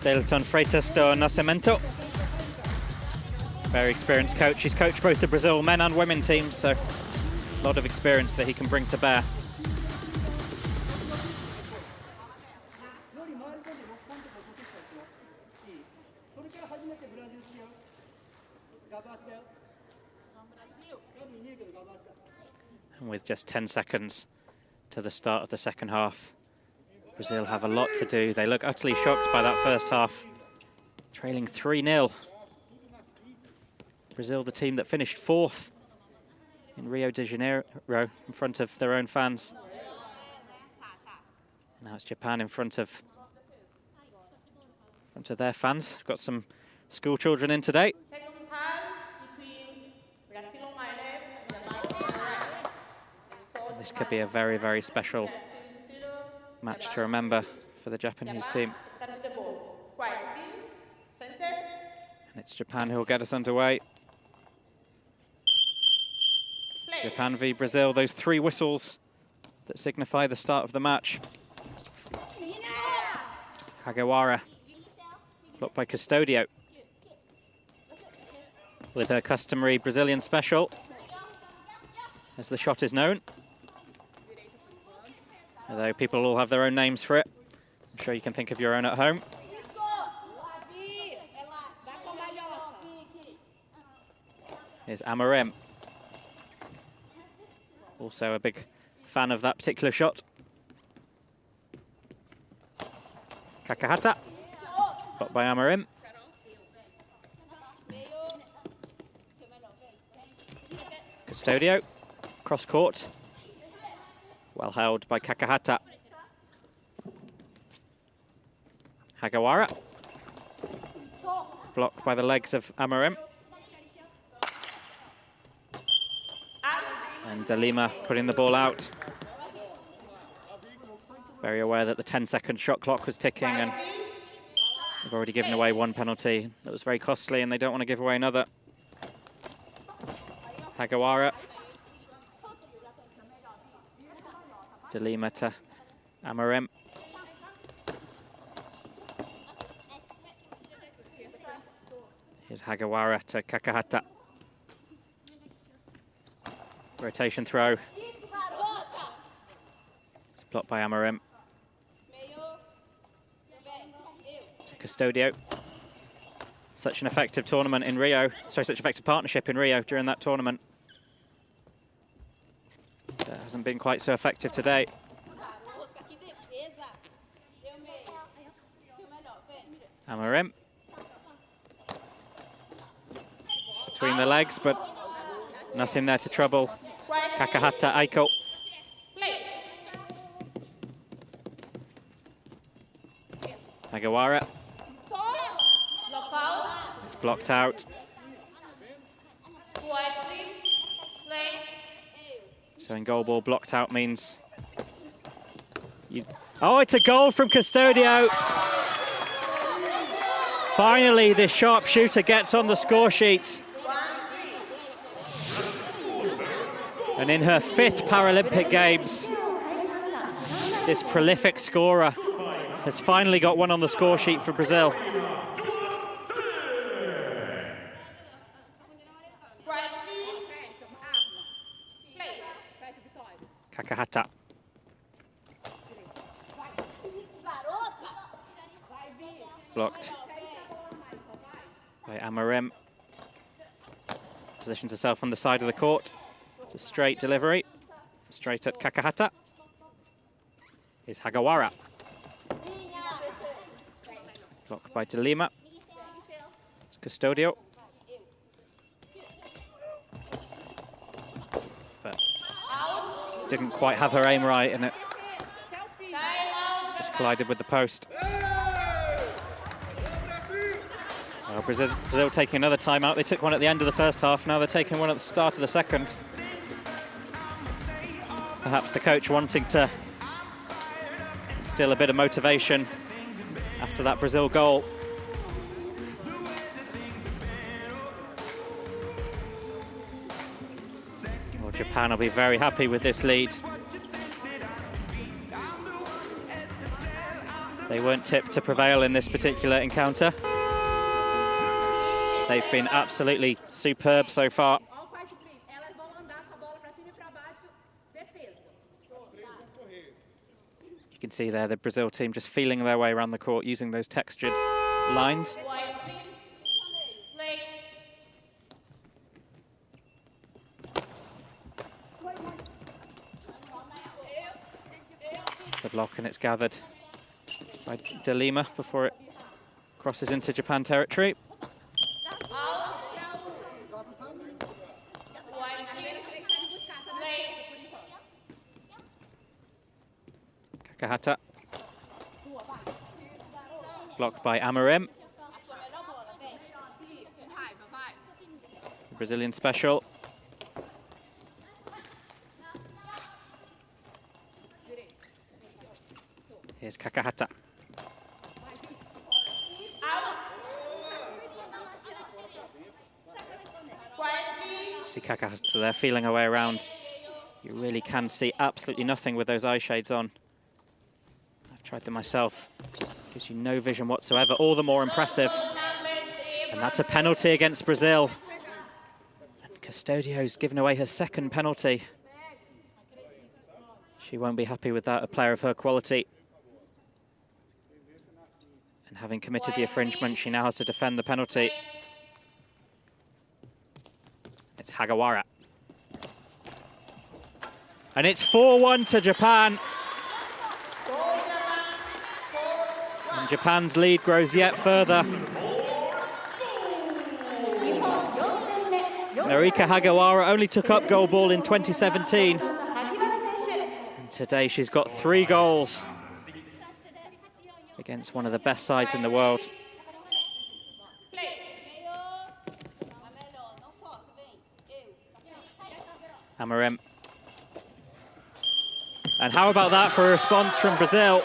Dailton Freitas do Nascimento. Very experienced coach. He's coached both the Brazil men and women teams, so a lot of experience that he can bring to bear. And with just 10 seconds to the start of the second half, Brazil have a lot to do. They look utterly shocked by that first half, trailing 3-0. Brazil, the team that finished 4th in Rio de Janeiro in front of their own fans. Now it's Japan in front of their fans. We've got some school children in today. Second half between Brazil on my left and Japan on my right. This could be a very, very special match to remember for the Japanese team. Start with the ball. Quiet, please. Center. And it's Japan who will get us underway. Play. Japan v Brazil, those 3 whistles that signify the start of the match. Hagawara, blocked by Custodio. With her customary Brazilian special, as the shot is known. Although people all have their own names for it. I'm sure you can think of your own at home. Here's Amorim. Also a big fan of that particular shot. Kakahata, blocked by Amorim. Custodio, cross court. Well held by Kakahata. Hagawara, blocked by the legs of Amorim. And De Lima putting the ball out. Very aware that the 10-second shot clock was ticking, and they've already given away 1 penalty. That was very costly, and they don't want to give away another. Hagawara. De Lima to Amorim. Here's Hagawara to Kakahata. Rotation throw. It's blocked by Amorim. To Custodio. Such an effective tournament in Rio. Sorry, such effective partnership in Rio during that tournament. That hasn't been quite so effective today. Amorim. Between the legs, but nothing there to trouble Kakahata Aiko. Hagawara. It's blocked out. So in goalball, blocked out means... Oh, it's a goal from Custodio. Finally, this sharpshooter gets on the score sheet. And in her 5th Paralympic Games, this prolific scorer has finally got one on the score sheet for Brazil. Kakahata. Blocked by Amorim. Positions herself on the side of the court. It's a straight delivery, straight at Kakahata. Is Hagawara. Blocked by De Lima. It's Custodio. But didn't quite have her aim right, and it just collided with the post. Well, Brazil taking another timeout. They took one at the end of the first half. Now they're taking one at the start of the second. Perhaps the coach wanting to instill a bit of motivation after that Brazil goal. Well, Japan will be very happy with this lead. They weren't tipped to prevail in this particular encounter. They've been absolutely superb so far. You can see there the Brazil team just feeling their way around the court using those textured lines. It's the block and it's gathered by De Lima before it crosses into Japan territory. Kakahata. Blocked by Amorim. Brazilian special. Here's Kakahata. See Kakahata there feeling her way around. You really can see absolutely nothing with those eye shades on. I've tried them myself. Gives you no vision whatsoever, all the more impressive. And that's a penalty against Brazil. And Custodio's given away her second penalty. She won't be happy with that, a player of her quality. And having committed the infringement, she now has to defend the penalty. It's Hagawara. And it's 4-1 to Japan. And Japan's lead grows yet further. Narika Hagawara only took up Goalball in 2017. And today she's got 3 goals against one of the best sides in the world. Amorim. And how about that for a response from Brazil?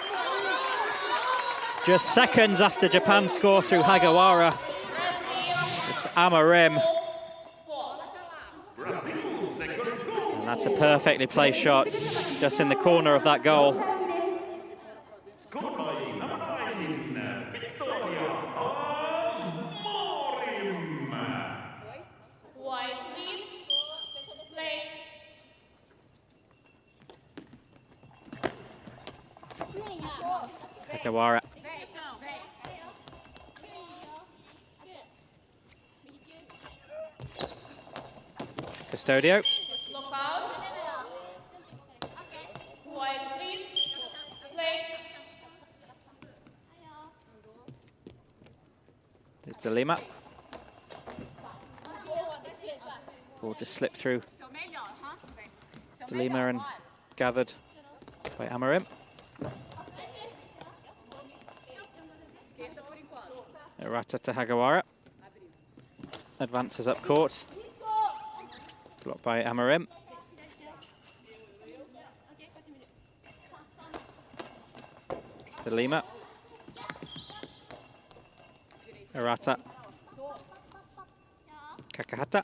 Just seconds after Japan's score through Hagawara, it's Amorim. And that's a perfectly placed shot, just in the corner of that goal. Hagawara. Custodio. There's De Lima. Ball just slipped through De Lima and gathered by Amorim. Arata to Hagawara. Advances up court. Blocked by Amorim. De Lima. Arata. Kakahata.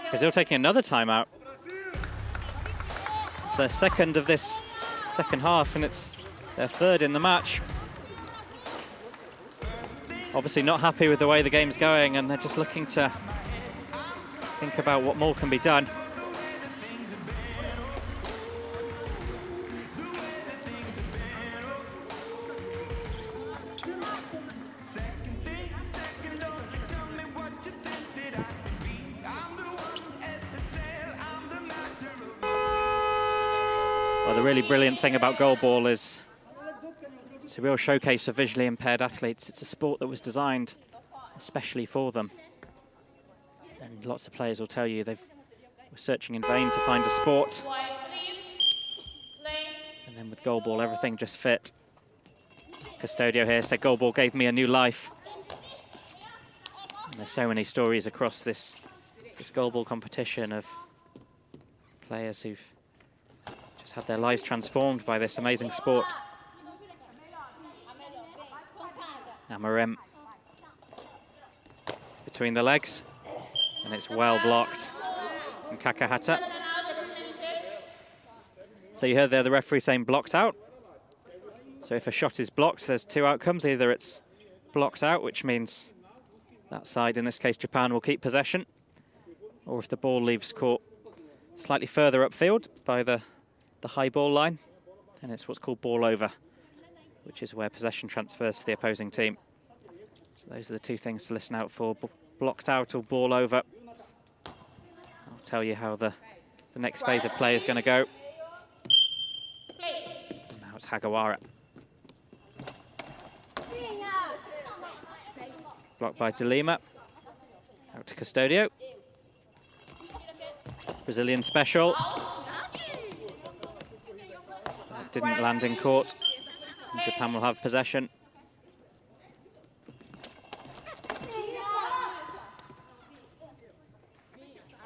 Brazil taking another timeout. It's their second of this second half, and it's their third in the match. Obviously not happy with the way the game's going, and they're just looking to think about what more can be done. Well, the really brilliant thing about Goalball is it's a real showcase of visually impaired athletes. It's a sport that was designed especially for them. And lots of players will tell you were searching in vain to find a sport. And then with Goalball, everything just fit. Custodio here said Goalball gave me a new life. And there's so many stories across this Goalball competition of players who've just had their lives transformed by this amazing sport. Amarem between the legs, and it's well blocked from Kakahata. So you heard there the referee saying blocked out. So if a shot is blocked, there's two outcomes. Either it's blocked out, which means that side, in this case Japan, will keep possession, or if the ball leaves court slightly further upfield by the high ball line, then it's what's called ball over, which is where possession transfers to the opposing team. So those are the two things to listen out for, blocked out or ball over. I'll tell you how the next phase of play is going to go. And now it's Hagawara. Blocked by De Lima. Out to Custodio. Brazilian special. That didn't land in court. And Japan will have possession.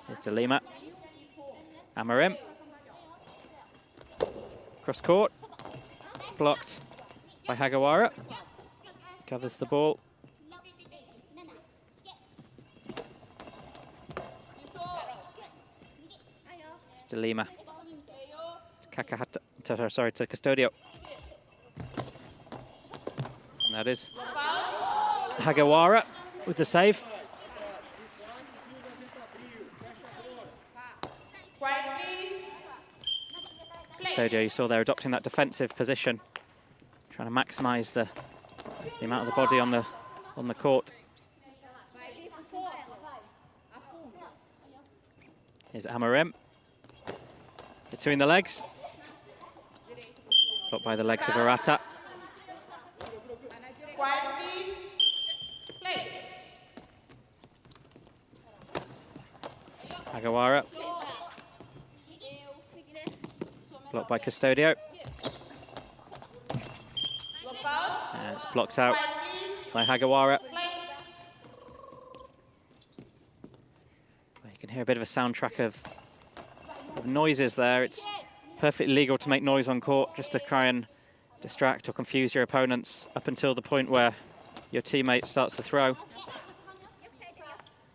Here's De Lima. Amarem. Cross court. Blocked by Hagawara. Gathers the ball. It's De Lima. Kakahata, to Custodio. And that is Hagawara with the save. Custodio, you saw there, adopting that defensive position, trying to maximise the amount of the body on the court. Here's Amarem. Between the legs. Blocked by the legs of Arata. Hagawara. Blocked by Custodio. And it's blocked out by Hagawara. You can hear a bit of a soundtrack of noises there. It's perfectly legal to make noise on court just to try and distract or confuse your opponents up until the point where your teammate starts to throw.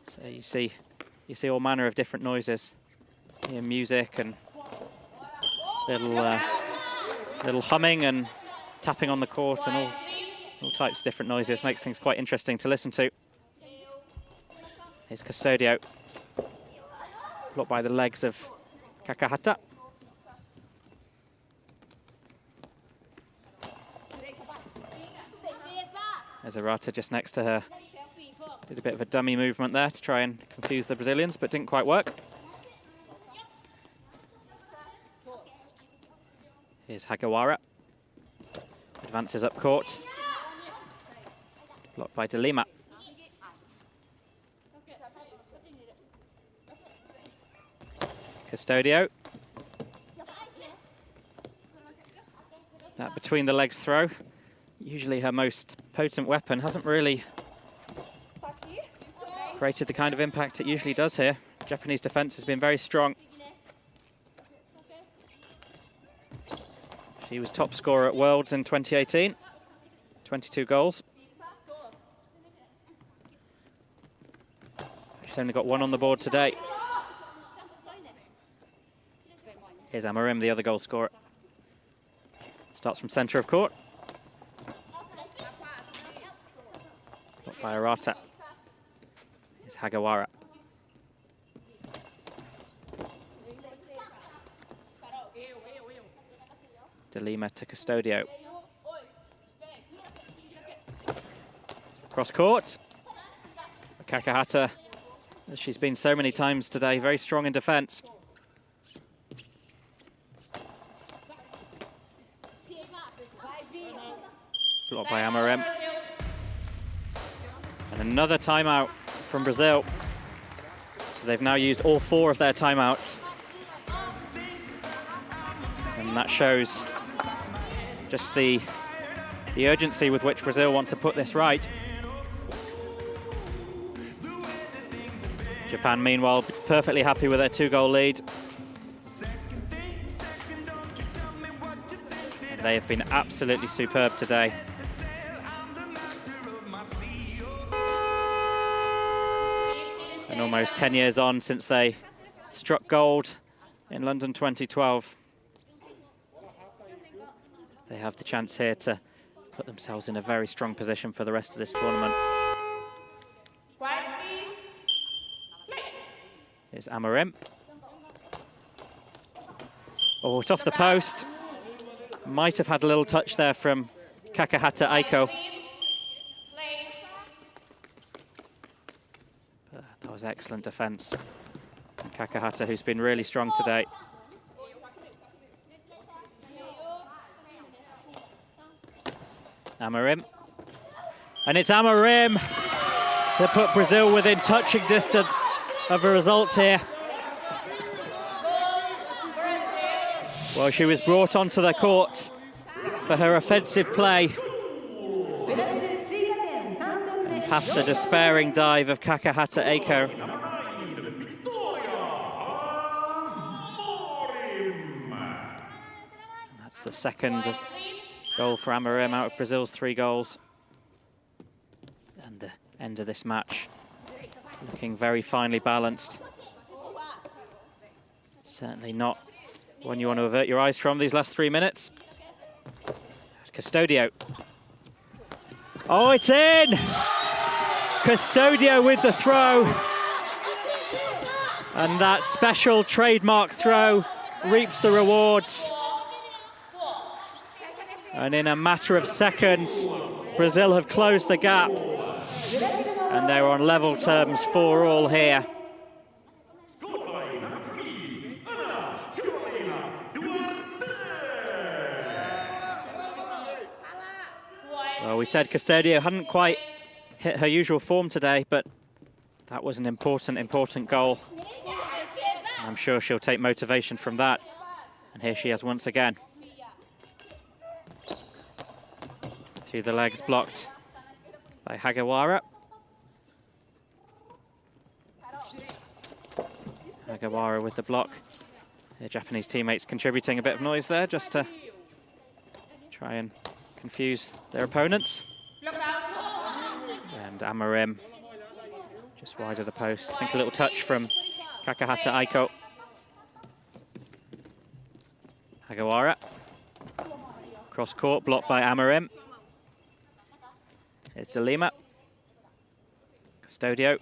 So you see all manner of different noises. You hear music and little humming and tapping on the court and all types of different noises. Makes things quite interesting to listen to. Here's Custodio. Blocked by the legs of Kakahata. There's Arata just next to her. Did a bit of a dummy movement there to try and confuse the Brazilians, but didn't quite work. Here's Hagawara. Advances up court. Blocked by De Lima. Custodio. That between the legs throw, usually her most potent weapon, hasn't really created the kind of impact it usually does here. Japanese defense has been very strong. She was top scorer at Worlds in 2018, 22 goals. She's only got one on the board today. Here's Amarem, the other goal scorer. Starts from centre of court. Blocked by Arata. Here's Hagawara. De Lima to Custodio. Cross court. Kakahata, as she's been so many times today, very strong in defence. Blocked by Amarem. And another timeout from Brazil. So they've now used all 4 of their timeouts. And that shows just the the urgency with which Brazil want to put this right. Japan, meanwhile, perfectly happy with their 2-goal lead. They have been absolutely superb today. And almost 10 years on since they struck gold in London 2012. They have the chance here to put themselves in a very strong position for the rest of this tournament. Here's Amorim. Oh, it's off the post. Might have had a little touch there from Kakahata Aiko. But that was excellent defense. Kakahata, who's been really strong today. Amorim. And it's Amorim to put Brazil within touching distance of a result here. Well, she was brought onto the court for her offensive play. And past the despairing dive of Kakahata Aiko. And that's the second goal for Amorim out of Brazil's 3 goals. And the end of this match looking very finely balanced. Certainly not one you want to avert your eyes from these last 3 minutes. It's Custodio. Oh, it's in! Custodio with the throw. And that special trademark throw reaps the rewards. And in a matter of seconds, Brazil have closed the gap. And they're on level terms 4-all here. Well, we said Custodio hadn't quite hit her usual form today, but that was an important goal. And I'm sure she'll take motivation from that. And here she is once again. Through the legs, blocked by Hagawara. Hagawara with the block. The Japanese teammates contributing a bit of noise there just to try and confuse their opponents. And Amorim just wide of the post. I think a little touch from Kakahata Aiko. Hagawara. Cross court, blocked by Amorim. Here's De Lima. Custodio.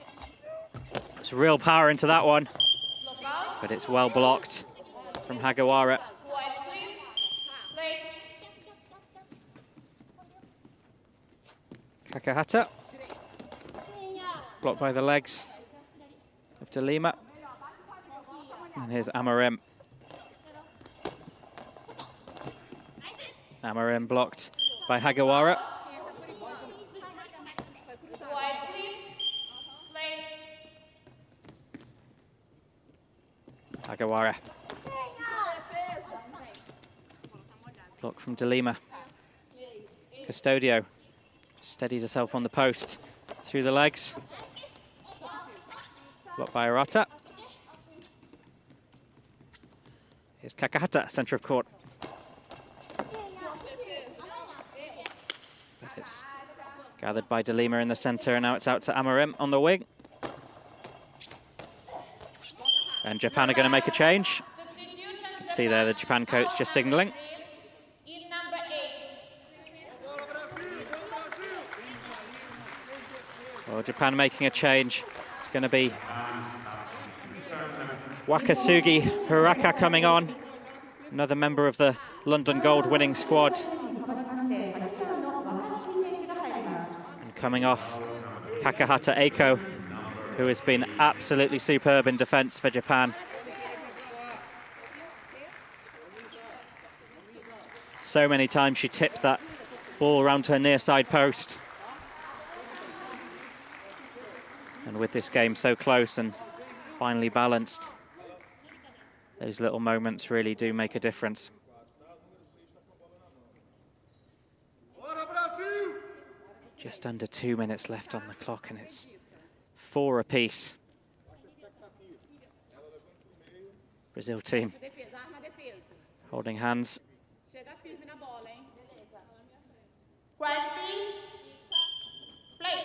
Puts real power into that one. But it's well blocked from Hagawara. Kakahata. Blocked by the legs of De Lima. And here's Amorim. Amorim blocked by Hagawara. Hagawara. Block from De Lima. Custodio steadies herself on the post through the legs. Blocked by Arata. Here's Kakahata, centre of court. It's gathered by De Lima in the centre, and now it's out to Amorim on the wing. And Japan are going to make a change. You can see there the Japan coach just signalling. Well, Japan making a change. It's going to be Wakasugi Hiraka coming on. Another member of the London Gold winning squad. And coming off, Kakahata Aiko, who has been absolutely superb in defence for Japan. So many times she tipped that ball around her near side post. And with this game so close and finely balanced, those little moments really do make a difference. Just under 2 minutes left on the clock, and it's 4 apiece. Brazil team holding hands. Quiet, please. Play.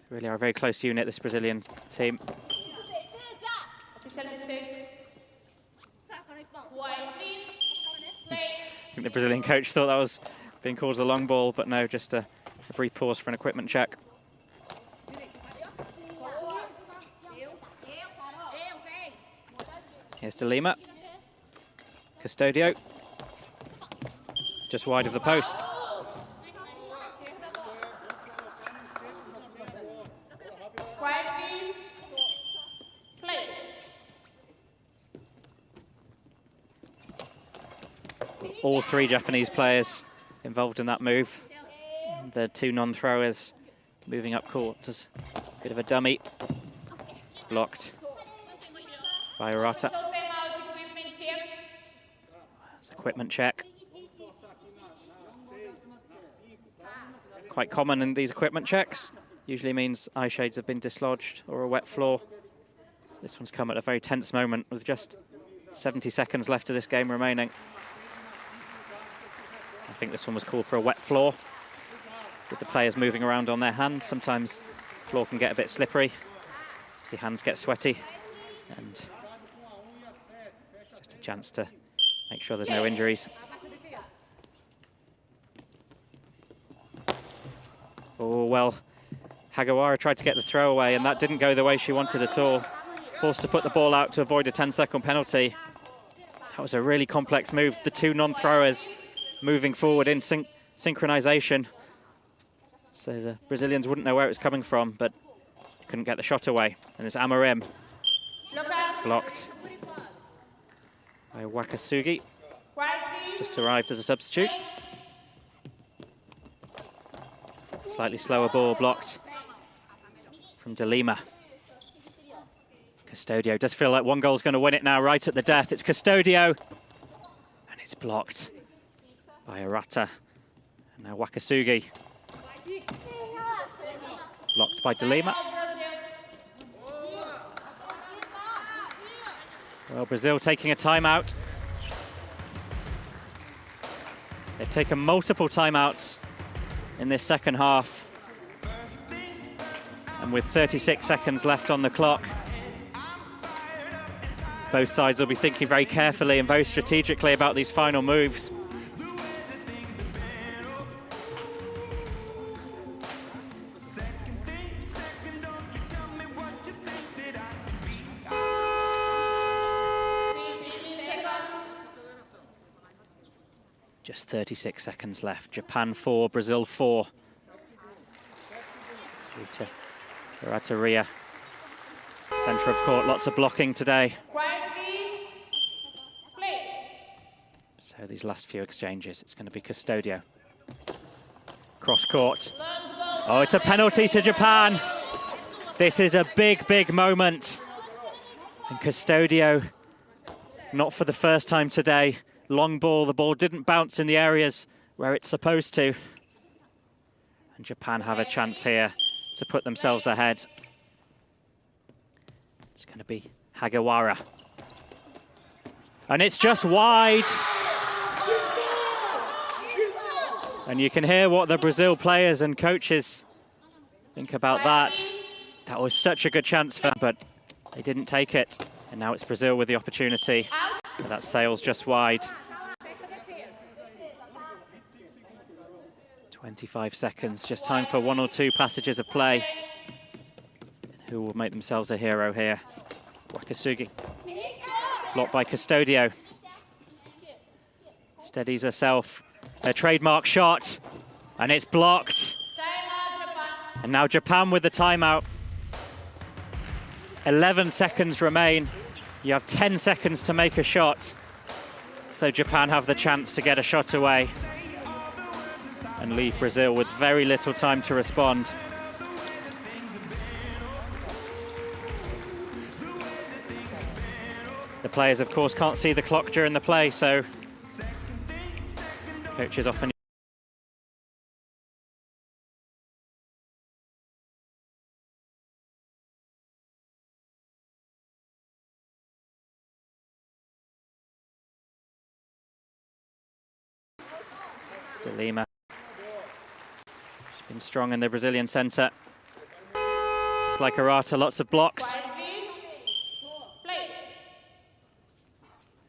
Really are a very close unit, this Brazilian team. Official mistake. Quiet, please. Play. I think the Brazilian coach thought that was being called as a long ball, but no, just a brief pause for an equipment check. Here's De Lima. Custodio. Just wide of the post. Quiet, please. Play. All 3 Japanese players involved in that move. The 2 non-throwers moving up court as a bit of a dummy. It's blocked by Arata. It's equipment check. Quite common in these equipment checks. Usually means eye shades have been dislodged or a wet floor. This one's come at a very tense moment with just 70 seconds left of this game remaining. I think this one was called for a wet floor, with the players moving around on their hands. Sometimes floor can get a bit slippery. See, hands get sweaty, and just a chance to make sure there's no injuries. Oh, well, Hagawara tried to get the throw away, and that didn't go the way she wanted at all. Forced to put the ball out to avoid a 10-second penalty. That was a really complex move. The 2 non-throwers moving forward in synchronization. So the Brazilians wouldn't know where it was coming from, but couldn't get the shot away. And it's Amorim blocked by Wakasugi. Just arrived as a substitute. Slightly slower ball blocked from De Lima. Custodio does feel like one goal's going to win it now, right at the death. It's Custodio, and it's blocked by Arata. And now Wakasugi. Blocked by De Lima. Well, Brazil taking a timeout. They've taken multiple timeouts in this second half. And with 36 seconds left on the clock, both sides will be thinking very carefully and very strategically about these final moves. Just 36 seconds left. Japan 4, Brazil 4. Arata Ria. Centre of court, lots of blocking today. So these last few exchanges, it's going to be Custodio. Cross court. Oh, it's a penalty to Japan. This is a big, big moment. And Custodio, not for the first time today. Long ball, the ball didn't bounce in the areas where it's supposed to. And Japan have a chance here to put themselves ahead. It's going to be Hagawara. And it's just wide. And you can hear what the Brazil players and coaches think about that. That was such a good chance for them, but they didn't take it. And now it's Brazil with the opportunity. But that sails just wide. 25 seconds, just time for 1 or 2 passages of play. Who will make themselves a hero here? Wakasugi. Blocked by Custodio. Steadies herself. Her trademark shot. And it's blocked. And now Japan with the timeout. 11 seconds remain. You have 10 seconds to make a shot. So Japan have the chance to get a shot away and leave Brazil with very little time to respond. The players, of course, can't see the clock during the play, so coaches often De Lima. She's been strong in the Brazilian centre. It's like Arata, lots of blocks.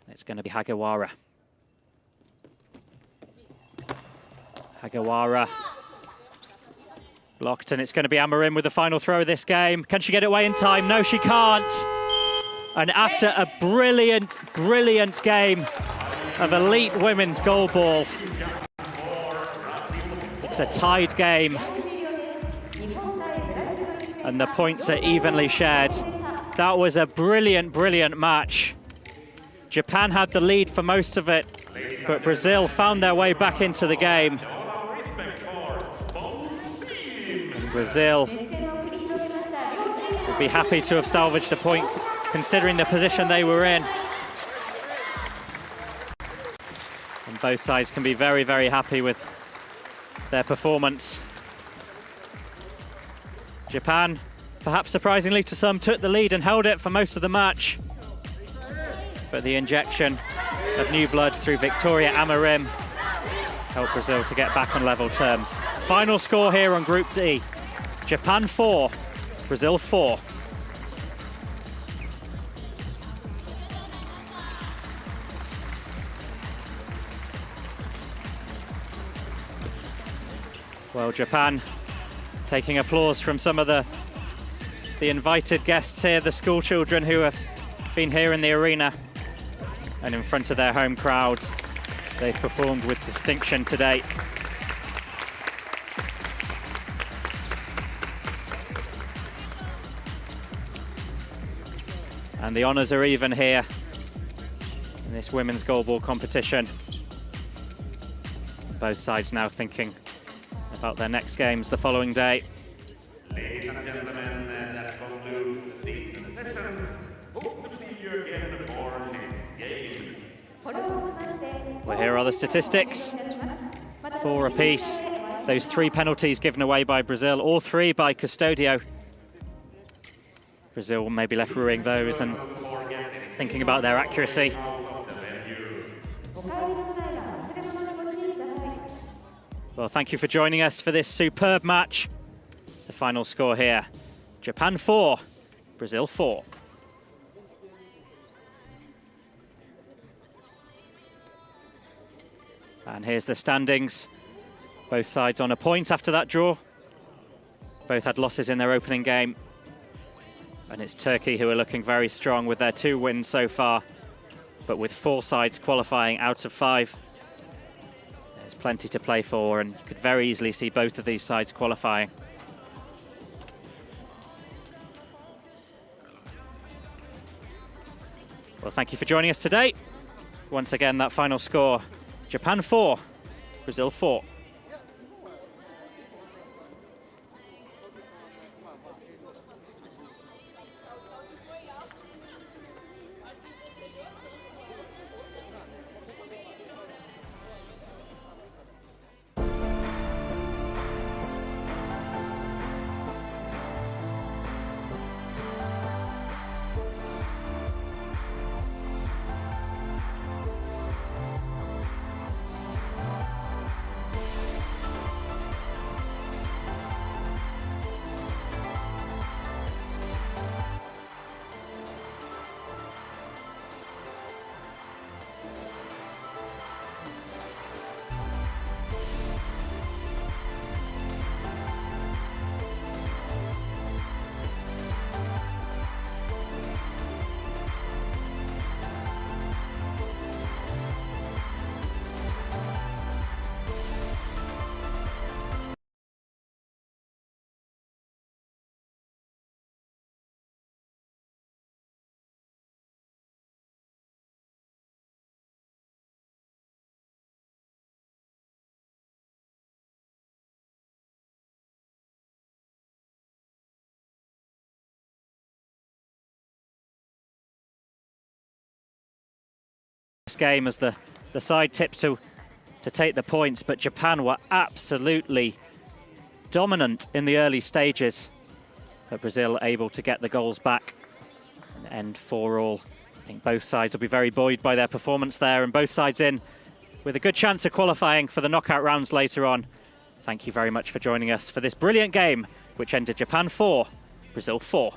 It's going to be Hagawara. Hagawara blocked, and it's going to be Amarim with the final throw of this game. Can she get it away in time? No, she can't. And after a brilliant, brilliant game of elite women's goalball, it's a tied game, and the points are evenly shared. That was a brilliant, brilliant match. Japan had the lead for most of it, but Brazil found their way back into the game. And Brazil would be happy to have salvaged a point, considering the position they were in. And both sides can be very, very happy with their performance. Japan, perhaps surprisingly to some, took the lead and held it for most of the match. But the injection of new blood through Victoria Amarim helped Brazil to get back on level terms. Final score here on Group D. Japan 4, Brazil 4. Well, Japan taking applause from some of the invited guests here, the school children who have been here in the arena and in front of their home crowd. They've performed with distinction today. And the honours are even here in this women's goalball competition. Both sides now thinking about their next games the following day. Ladies and gentlemen, that concludes this session. Hope to see you again for next games. Well, here are the statistics. 4 apiece. Those 3 penalties given away by Brazil, all 3 by Custodio. Brazil may be left ruining those and thinking about their accuracy. Well, thank you for joining us for this superb match. The final score here, Japan 4, Brazil 4. And here's the standings. Both sides on a point after that draw. Both had losses in their opening game. And it's Turkey who are looking very strong with their 2 wins so far, but with 4 sides qualifying out of 5. There's plenty to play for, and you could very easily see both of these sides qualifying. Well, thank you for joining us today. Once again, that final score, Japan 4, Brazil 4. Game as the side tipped to take the points, but Japan were absolutely dominant in the early stages. But Brazil able to get the goals back and end 4-all. I think both sides will be very buoyed by their performance there, and both sides in with a good chance of qualifying for the knockout rounds later on. Thank you very much for joining us for this brilliant game, which ended Japan 4, Brazil 4.